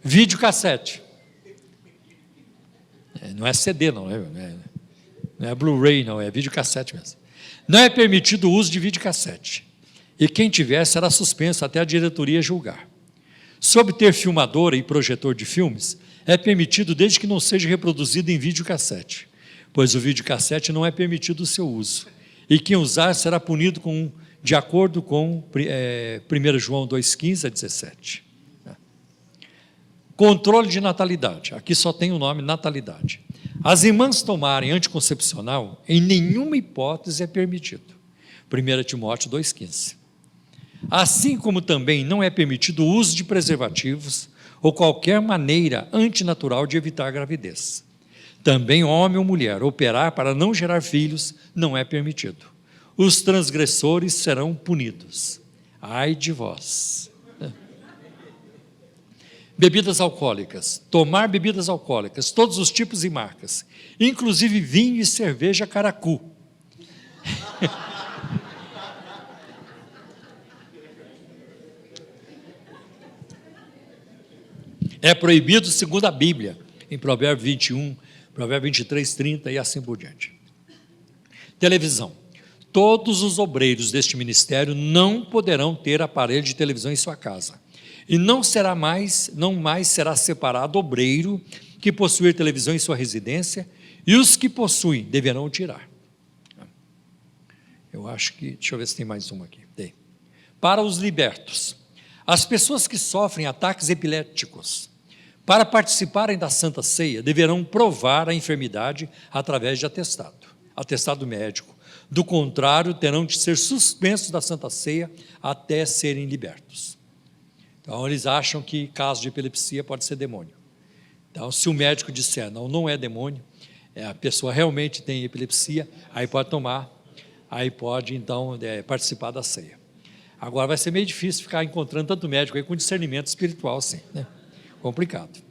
Videocassete. Não é CD, não é Blu-ray, não, é videocassete mesmo. Não é permitido o uso de videocassete. E quem tiver será suspenso até a diretoria julgar. Sobre ter filmadora e projetor de filmes, é permitido desde que não seja reproduzido em videocassete, pois o videocassete não é permitido o seu uso, e quem usar será punido de acordo com 1 João 2,15 a 17. Controle de natalidade, aqui só tem o nome natalidade. As irmãs tomarem anticoncepcional, em nenhuma hipótese é permitido. 1 Timóteo 2,15. Assim como também não é permitido o uso de preservativos ou qualquer maneira antinatural de evitar a gravidez. Também homem ou mulher operar para não gerar filhos não é permitido. Os transgressores serão punidos. Ai de vós. Bebidas alcoólicas. Tomar bebidas alcoólicas, todos os tipos e marcas, inclusive vinho e cerveja caracu. É proibido segundo a Bíblia, em Provérbios 21, Provérbios 23, 30 e assim por diante. Televisão. Todos os obreiros deste ministério não poderão ter aparelho de televisão em sua casa. E não mais será separado obreiro que possuir televisão em sua residência, e os que possuem deverão tirar. Eu acho que, deixa eu ver se tem mais uma aqui. Tem. Para os libertos. As pessoas que sofrem ataques epiléticos, para participarem da Santa Ceia, deverão provar a enfermidade através de atestado médico, Do contrário, terão de ser suspensos da Santa Ceia até serem libertos. Então, eles acham que caso de epilepsia pode ser demônio. Então, se o médico disser, não é demônio, a pessoa realmente tem epilepsia, aí pode tomar, aí pode, então, participar da ceia. Agora, vai ser meio difícil ficar encontrando tanto médico aí com discernimento espiritual assim, né? Complicado.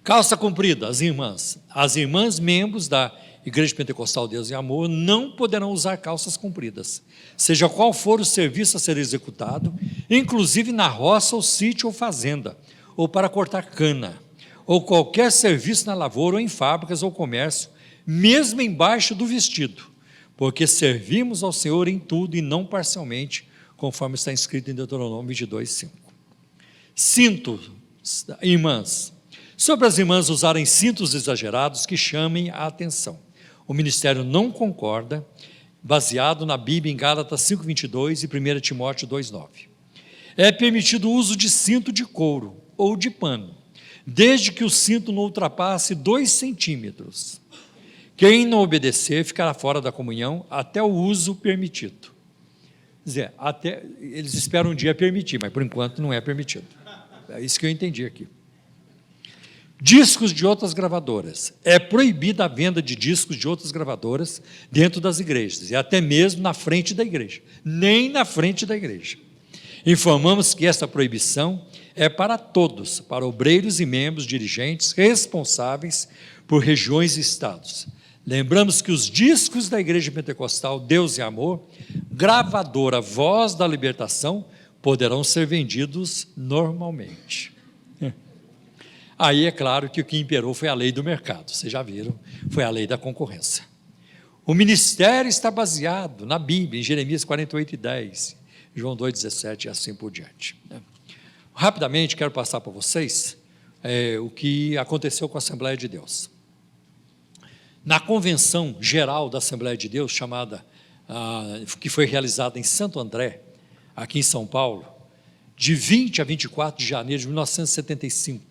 Calça comprida, as irmãs membros da Igreja Pentecostal Deus e Amor não poderão usar calças compridas, seja qual for o serviço a ser executado, inclusive na roça ou sítio ou fazenda, ou para cortar cana, ou qualquer serviço na lavoura ou em fábricas ou comércio, mesmo embaixo do vestido, porque servimos ao Senhor em tudo e não parcialmente, conforme está escrito em Deuteronômio 22:5. Cinto, irmãs. Sobre as irmãs usarem cintos exagerados que chamem a atenção. O ministério não concorda, baseado na Bíblia em Gálatas 5:22 e 1 Timóteo 2:9. É permitido o uso de cinto de couro ou de pano, desde que o cinto não ultrapasse 2 centímetros. Quem não obedecer ficará fora da comunhão até o uso permitido. Quer dizer, eles esperam um dia permitir, mas por enquanto não é permitido. É isso que eu entendi aqui. Discos de outras gravadoras. É proibida a venda de discos de outras gravadoras dentro das igrejas, e até mesmo na frente da igreja. Nem na frente da igreja. Informamos que essa proibição é para todos, para obreiros e membros, dirigentes, responsáveis por regiões e estados. Lembramos que os discos da Igreja Pentecostal Deus e Amor, gravadora Voz da Libertação, poderão ser vendidos normalmente. Aí é claro que o que imperou foi a lei do mercado, vocês já viram, foi a lei da concorrência. O ministério está baseado na Bíblia, em Jeremias 48:10, João 2:17 e assim por diante. Rapidamente quero passar para vocês o que aconteceu com a Assembleia de Deus. Na convenção geral da Assembleia de Deus, que foi realizada em Santo André, aqui em São Paulo, de 20 a 24 de janeiro de 1975,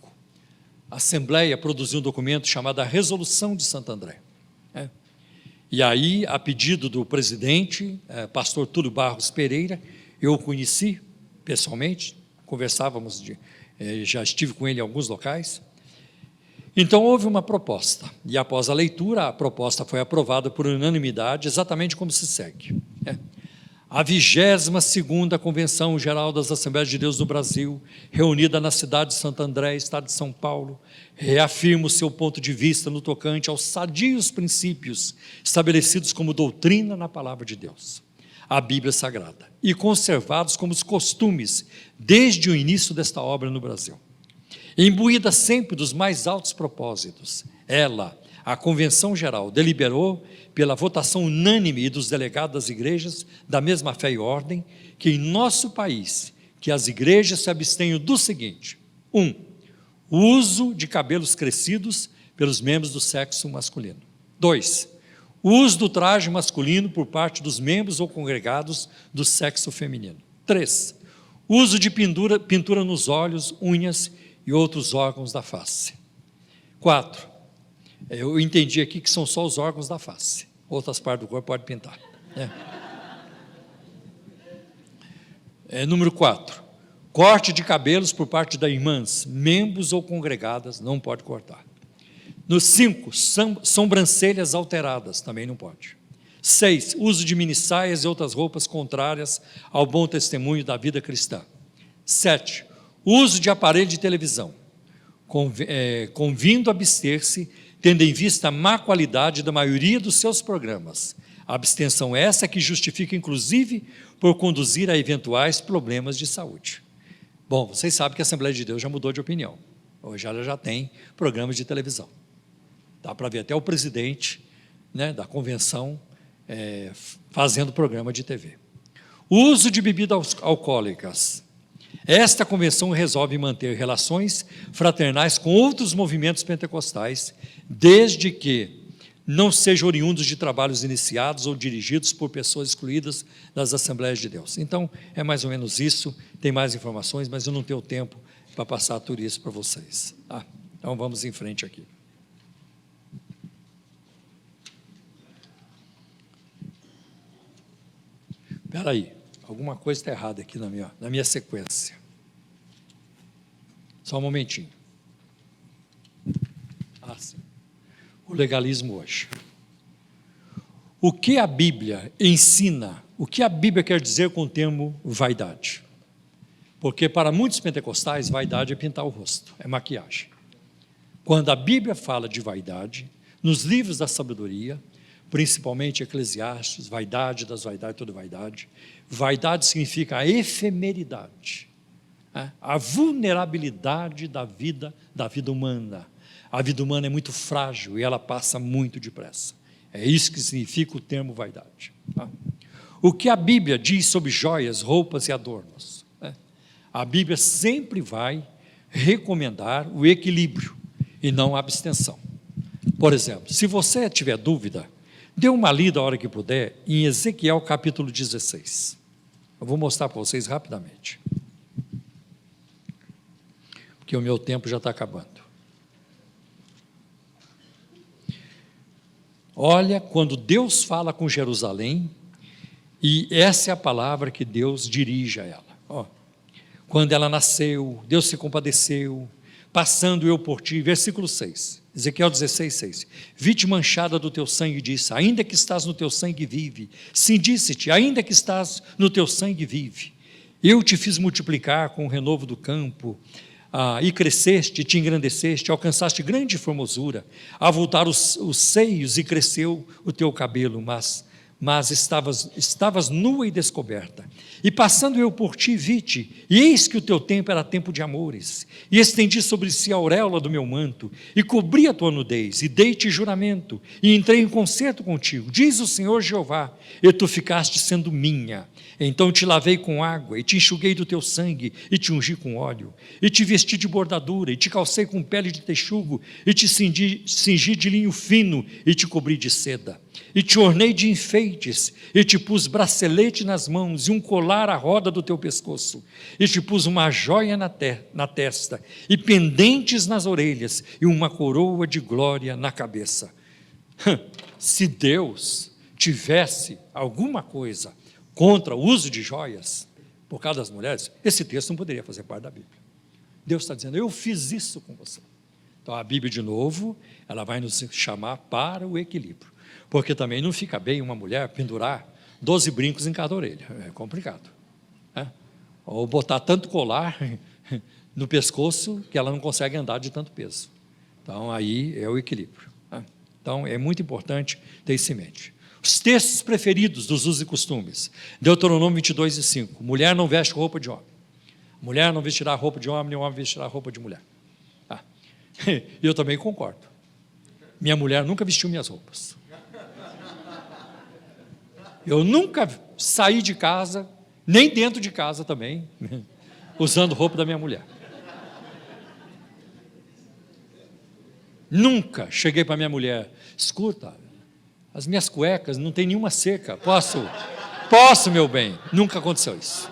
a Assembleia produziu um documento chamado a Resolução de Santo André. E aí, a pedido do presidente, pastor Túlio Barros Pereira, eu o conheci pessoalmente, conversávamos, já estive com ele em alguns locais. Então, houve uma proposta, e após a leitura, a proposta foi aprovada por unanimidade, exatamente como se segue. A 22ª Convenção Geral das Assembleias de Deus no Brasil, reunida na cidade de Santo André, estado de São Paulo, reafirma o seu ponto de vista no tocante aos sadios princípios estabelecidos como doutrina na Palavra de Deus, a Bíblia Sagrada, e conservados como os costumes desde o início desta obra no Brasil. Imbuída sempre dos mais altos propósitos, a Convenção Geral, deliberou pela votação unânime dos delegados das igrejas da mesma fé e ordem, que em nosso país, que as igrejas se abstenham do seguinte: 1. O uso de cabelos crescidos pelos membros do sexo masculino. 2. O uso do traje masculino por parte dos membros ou congregados do sexo feminino. 3. O uso de pintura nos olhos, unhas e outros órgãos da face. 4. Eu entendi aqui que são só os órgãos da face. Outras partes do corpo pode pintar. Número 4. Corte de cabelos por parte das irmãs, membros ou congregadas, não pode cortar. No 5, sobrancelhas alteradas, também não pode. 6, uso de minissaias e outras roupas contrárias ao bom testemunho da vida cristã. 7, uso de aparelho de televisão, convindo a abster-se, tendo em vista a má qualidade da maioria dos seus programas. A abstenção essa que justifica, inclusive, por conduzir a eventuais problemas de saúde. Bom, vocês sabem que a Assembleia de Deus já mudou de opinião. Hoje ela já tem programas de televisão. Dá para ver até o presidente, da convenção fazendo programa de TV. O uso de bebidas alcoólicas. Esta convenção resolve manter relações fraternais com outros movimentos pentecostais, desde que não sejam oriundos de trabalhos iniciados ou dirigidos por pessoas excluídas das Assembleias de Deus. Então, é mais ou menos isso, tem mais informações, mas eu não tenho tempo para passar tudo isso para vocês. Então, vamos em frente aqui. Espera aí, alguma coisa está errada aqui na minha sequência. Só um momentinho. Sim. O legalismo hoje. O que a Bíblia ensina, o que a Bíblia quer dizer com o termo vaidade? Porque para muitos pentecostais, vaidade é pintar o rosto, é maquiagem. Quando a Bíblia fala de vaidade, nos livros da sabedoria, principalmente Eclesiastes, vaidade das vaidades, toda vaidade. Vaidade significa a efemeridade, a vulnerabilidade da vida humana. A vida humana é muito frágil e ela passa muito depressa. É isso que significa o termo vaidade. O que a Bíblia diz sobre joias, roupas e adornos? A Bíblia sempre vai recomendar o equilíbrio e não a abstenção. Por exemplo, se você tiver dúvida, dê uma lida a hora que puder em Ezequiel capítulo 16. Eu vou mostrar para vocês rapidamente, porque o meu tempo já está acabando. Olha, quando Deus fala com Jerusalém, e essa é a palavra que Deus dirige a ela. Quando ela nasceu, Deus se compadeceu, passando eu por ti, versículo 6, Ezequiel 16, 6, vi-te manchada do teu sangue, disse, ainda que estás no teu sangue, vive. Sim, disse-te, ainda que estás no teu sangue, vive. Eu te fiz multiplicar com o renovo do campo, e cresceste, te engrandeceste, alcançaste grande formosura, avultaram os seios e cresceu o teu cabelo, mas estavas nua e descoberta. E passando eu por ti, vi-te, e eis que o teu tempo era tempo de amores, e estendi sobre si a auréola do meu manto, e cobri a tua nudez, e dei-te juramento, e entrei em concerto contigo, diz o Senhor Jeová, e tu ficaste sendo minha. Então te lavei com água, e te enxuguei do teu sangue, e te ungi com óleo, e te vesti de bordadura, e te calcei com pele de texugo, e te cingi de linho fino, e te cobri de seda. E te ornei de enfeites, e te pus bracelete nas mãos, e um colar à roda do teu pescoço, e te pus uma joia na testa, e pendentes nas orelhas, e uma coroa de glória na cabeça. Se Deus tivesse alguma coisa contra o uso de joias, por causa das mulheres, esse texto não poderia fazer parte da Bíblia. Deus está dizendo, eu fiz isso com você. Então a Bíblia, de novo, ela vai nos chamar para o equilíbrio. Porque também não fica bem uma mulher pendurar 12 brincos em cada orelha, é complicado. Ou botar tanto colar no pescoço que ela não consegue andar de tanto peso. Então aí é o equilíbrio. Então é muito importante ter isso em mente. Os textos preferidos dos usos e costumes, Deuteronômio 22 e 5, mulher não veste roupa de homem, mulher não vestirá roupa de homem, nem homem vestirá roupa de mulher. Eu também concordo, minha mulher nunca vestiu minhas roupas, eu nunca saí de casa, nem dentro de casa também, usando roupa da minha mulher. Nunca cheguei para minha mulher, escuta, as minhas cuecas não tem nenhuma seca, posso meu bem, nunca aconteceu isso.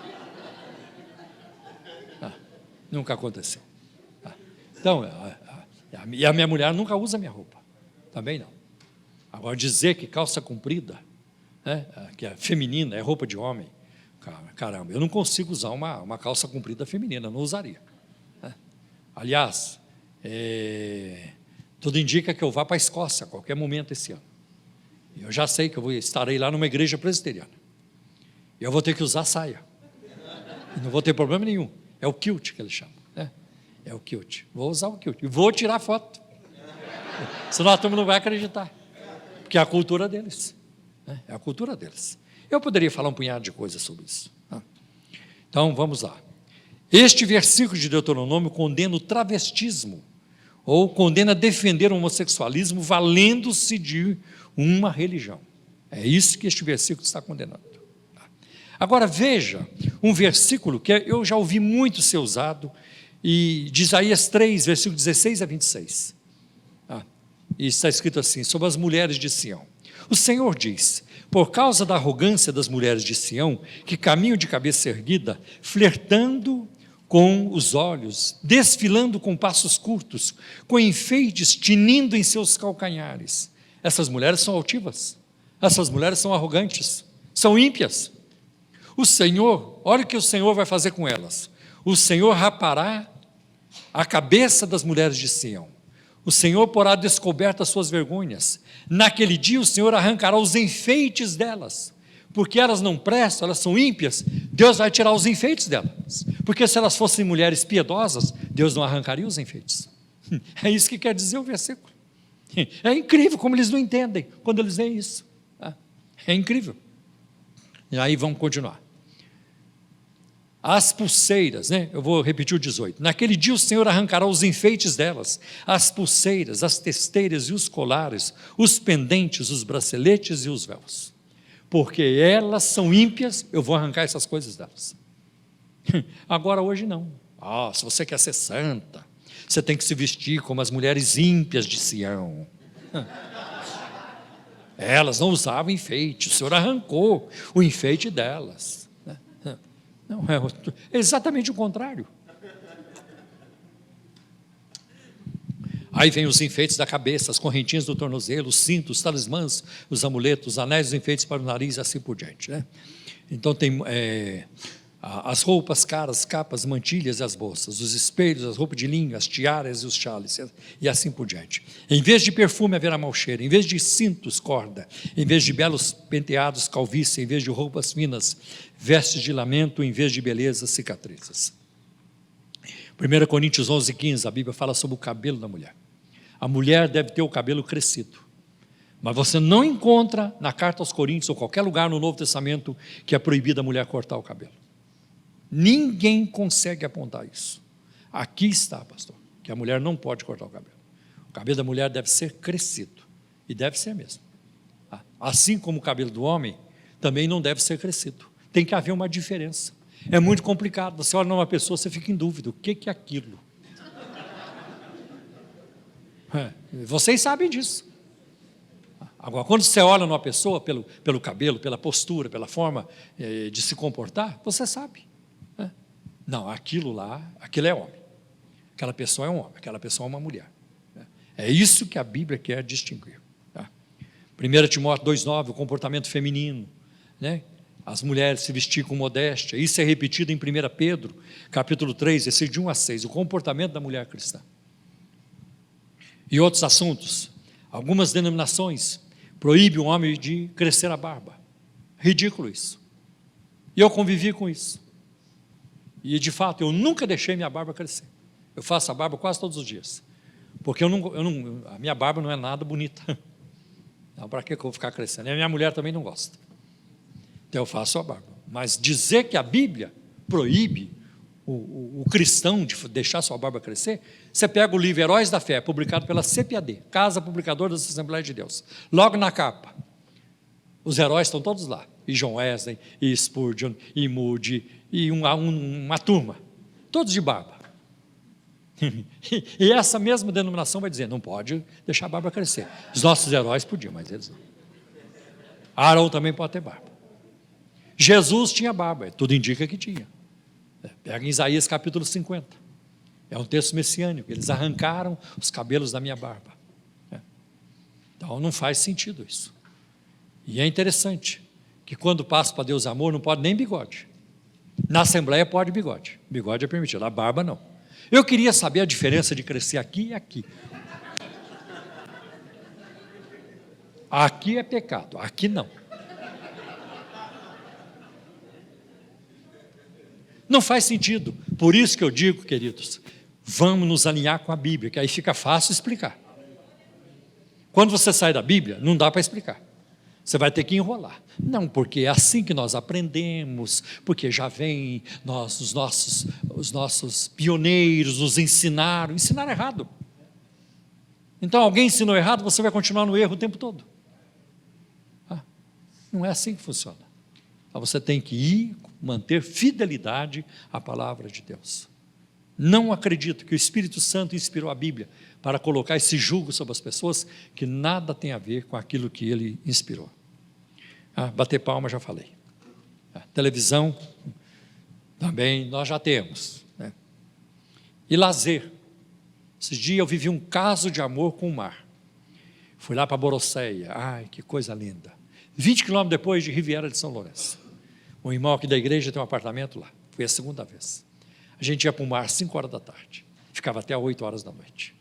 Nunca aconteceu. Então, e a minha mulher nunca usa minha roupa, também não. Agora dizer que calça comprida, que é feminina, é roupa de homem, caramba, eu não consigo usar uma calça comprida feminina, não usaria. Aliás, tudo indica que eu vá para a Escócia a qualquer momento esse ano. Eu já sei que eu estarei lá numa igreja presbiteriana. Eu vou ter que usar saia. E não vou ter problema nenhum. É o kilt que eles chamam. É o kilt. Vou usar o kilt. E vou tirar foto. Senão a turma não vai acreditar. Porque é a cultura deles. É a cultura deles. Eu poderia falar um punhado de coisas sobre isso. Então, vamos lá. Este versículo de Deuteronômio condena o travestismo, ou condena defender o homossexualismo valendo-se de uma religião. É isso que este versículo está condenando. Agora veja, um versículo que eu já ouvi muito ser usado, e de Isaías 3, versículo 16 a 26. E está escrito assim, sobre as mulheres de Sião. O Senhor diz, por causa da arrogância das mulheres de Sião, que caminham de cabeça erguida, flertando com os olhos, desfilando com passos curtos, com enfeites tinindo em seus calcanhares. Essas mulheres são altivas, essas mulheres são arrogantes, são ímpias. O Senhor, olha o que o Senhor vai fazer com elas. O Senhor rapará a cabeça das mulheres de Sião. O Senhor porá descoberta as suas vergonhas. Naquele dia o Senhor arrancará os enfeites delas. Porque elas não prestam, elas são ímpias, Deus vai tirar os enfeites delas. Porque se elas fossem mulheres piedosas, Deus não arrancaria os enfeites. É isso que quer dizer o versículo. É incrível como eles não entendem quando eles veem isso. É incrível. E aí vamos continuar. As pulseiras, né? Eu vou repetir o 18. Naquele dia o Senhor arrancará os enfeites delas, as pulseiras, as testeiras e os colares, os pendentes, os braceletes e os véus. Porque elas são ímpias, eu vou arrancar essas coisas delas. Agora hoje não. Se você quer ser santa, você tem que se vestir como as mulheres ímpias de Sião. Elas não usavam enfeite, o Senhor arrancou o enfeite delas. Não, é exatamente o contrário. Aí vem os enfeites da cabeça, as correntinhas do tornozelo, os cintos, os talismãs, os amuletos, os anéis, os enfeites para o nariz e assim por diante, né? Então tem as roupas caras, capas, mantilhas e as bolsas, os espelhos, as roupas de linho, as tiaras e os chales, e assim por diante. Em vez de perfume haverá mau cheiro, em vez de cintos, corda, em vez de belos penteados, calvície, em vez de roupas finas, vestes de lamento, em vez de beleza, cicatrizes. 1 Coríntios 11:15, a Bíblia fala sobre o cabelo da mulher. A mulher deve ter o cabelo crescido. Mas você não encontra na carta aos Coríntios ou qualquer lugar no Novo Testamento que é proibido a mulher cortar o cabelo. Ninguém consegue apontar isso. Aqui está, pastor, que a mulher não pode cortar o cabelo. O cabelo da mulher deve ser crescido. E deve ser mesmo. Assim como o cabelo do homem também não deve ser crescido. Tem que haver uma diferença. É muito complicado. Você olha numa pessoa, você fica em dúvida. O que é aquilo? Vocês sabem disso. Agora, quando você olha numa pessoa pelo cabelo, pela postura, pela forma de se comportar, você sabe. Não, aquilo é homem. Aquela pessoa é um homem, aquela pessoa é uma mulher. É isso que a Bíblia quer distinguir. 1 Timóteo 2,9, o comportamento feminino, né? As mulheres se vestir com modéstia. Isso é repetido em 1 Pedro, capítulo 3, versículo de 1 a 6, o comportamento da mulher cristã. E outros assuntos. Algumas denominações proíbem o homem de crescer a barba. Ridículo isso. E eu convivi com isso. E de fato, eu nunca deixei minha barba crescer. Eu faço a barba quase todos os dias. Porque a minha barba não é nada bonita. Não, para que eu vou ficar crescendo? E a minha mulher também não gosta. Então eu faço a barba. Mas dizer que a Bíblia proíbe o cristão de deixar sua barba crescer, você pega o livro Heróis da Fé, publicado pela CPAD, Casa Publicadora das Assembleias de Deus. Logo na capa, os heróis estão todos lá. E John Wesley, e Spurgeon, e Moody, e uma turma. Todos de barba. E essa mesma denominação vai dizer, não pode deixar a barba crescer. Os nossos heróis podiam, mas eles não. Arão também pode ter barba. Jesus tinha barba, tudo indica que tinha. Pega em Isaías capítulo 50. É um texto messiânico. Eles arrancaram os cabelos da minha barba. Então não faz sentido isso. E é interessante que quando passa para Deus amor, não pode nem bigode. Na Assembleia pode bigode. Bigode é permitido, a barba não. Eu queria saber a diferença de crescer aqui e aqui. Aqui é pecado, aqui não. Não faz sentido. Por isso que eu digo, queridos, vamos nos alinhar com a Bíblia, que aí fica fácil explicar. Quando você sai da Bíblia, não dá para explicar. Você vai ter que enrolar. Não, porque é assim que nós aprendemos, porque já vem os nossos pioneiros nos ensinaram errado. Então alguém ensinou errado, você vai continuar no erro o tempo todo. Não é assim que funciona. Então você tem que manter fidelidade à palavra de Deus. Não acredito que o Espírito Santo inspirou a Bíblia para colocar esse jugo sobre as pessoas que nada tem a ver com aquilo que ele inspirou. Bater palma, já falei. Televisão, também nós já temos. Né? E lazer. Esses dias eu vivi um caso de amor com o mar. Fui lá para Borosseia. Ai, que coisa linda. 20 quilômetros depois de Riviera de São Lourenço. O irmão aqui da igreja tem um apartamento lá. Foi a segunda vez. A gente ia para o mar às 5 horas da tarde. Ficava até 8 horas da noite.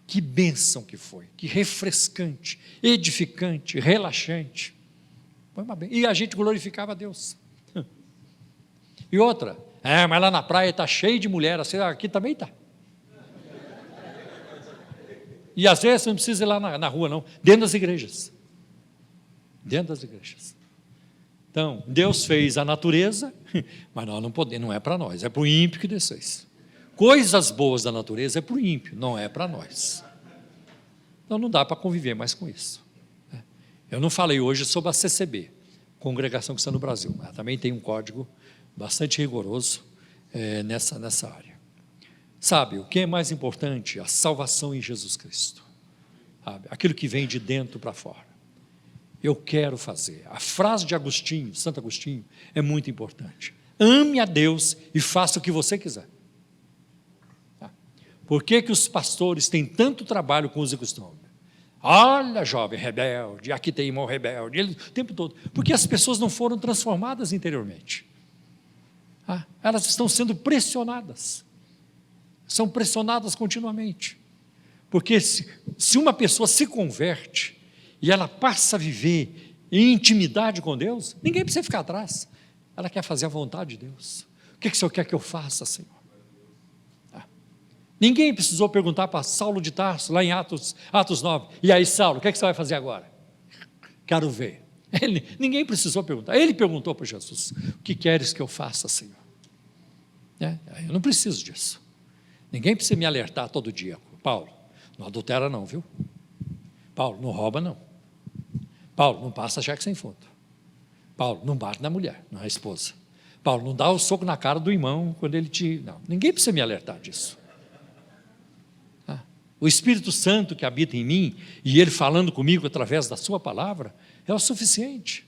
Que bênção que foi. Que refrescante, edificante, relaxante. Foi uma bênção. E a gente glorificava a Deus. E outra, mas lá na praia está cheio de mulher, assim, aqui também está. E às vezes não precisa ir lá na rua, não, dentro das igrejas. Dentro das igrejas. Então, Deus fez a natureza, mas nós não podemos, não é para nós, é para o ímpio que desceu. Coisas boas da natureza é para o ímpio, não é para nós. Então não dá para conviver mais com isso. Eu não falei hoje sobre a CCB, Congregação Cristã no Brasil, mas também tem um código bastante rigoroso nessa área. Sabe, o que é mais importante? A salvação em Jesus Cristo. Sabe? Aquilo que vem de dentro para fora. Eu quero fazer. A frase de Agostinho, Santo Agostinho, é muito importante. Ame a Deus e faça o que você quiser. Por que os pastores têm tanto trabalho com uso e costume? Olha, jovem rebelde, aqui tem irmão rebelde, o tempo todo. Porque as pessoas não foram transformadas interiormente. Elas estão sendo pressionadas. São pressionadas continuamente. Porque se uma pessoa se converte e ela passa a viver em intimidade com Deus, ninguém precisa ficar atrás. Ela quer fazer a vontade de Deus. O que o Senhor quer que eu faça, Senhor? Ninguém precisou perguntar para Saulo de Tarso, lá em Atos 9, e aí, Saulo, o que você vai fazer agora? Quero ver. Ninguém precisou perguntar. Ele perguntou para Jesus, o que queres que eu faça, Senhor? Eu não preciso disso. Ninguém precisa me alertar todo dia. Paulo, não adultera não, viu? Paulo, não rouba não. Paulo, não passa cheque sem fundo. Paulo, não bate na mulher, na esposa. Paulo, não dá o soco na cara do irmão quando ele te... Não, ninguém precisa me alertar disso. O Espírito Santo que habita em mim, e Ele falando comigo através da sua palavra, é o suficiente.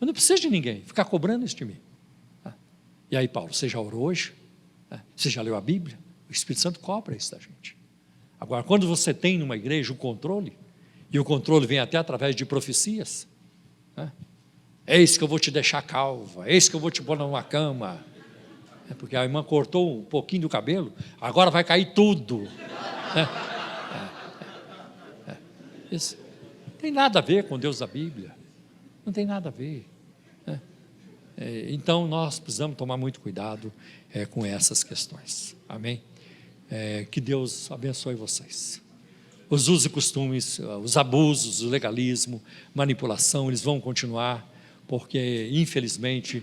Eu não preciso de ninguém ficar cobrando isso de mim. E aí, Paulo, você já orou hoje? Você já leu a Bíblia? O Espírito Santo cobra isso da gente. Agora, quando você tem numa igreja o controle, e o controle vem até através de profecias, eis que eu vou te deixar calva, eis que eu vou te pôr numa cama, porque a irmã cortou um pouquinho do cabelo, agora vai cair tudo. Isso não tem nada a ver com Deus da Bíblia, não tem nada a ver. Então nós precisamos tomar muito cuidado com essas questões, amém? Que Deus abençoe vocês. Os usos e costumes, os abusos, o legalismo, manipulação, eles vão continuar, porque infelizmente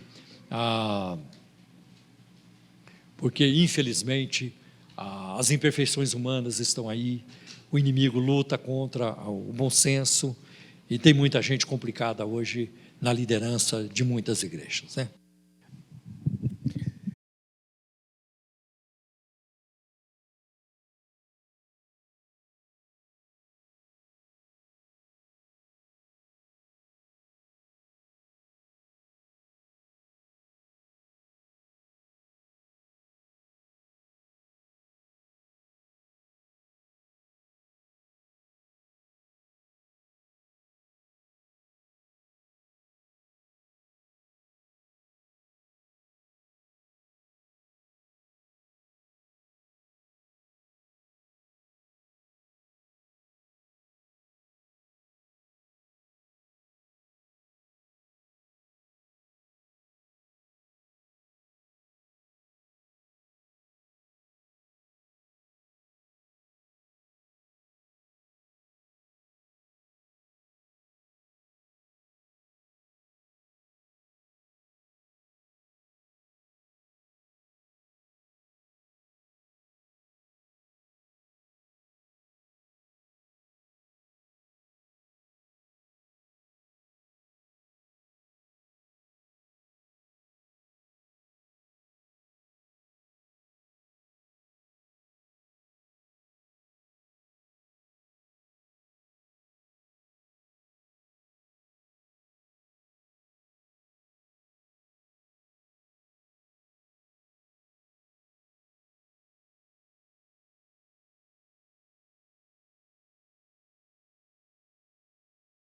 as imperfeições humanas estão aí, o inimigo luta contra o bom senso, e tem muita gente complicada hoje na liderança de muitas igrejas,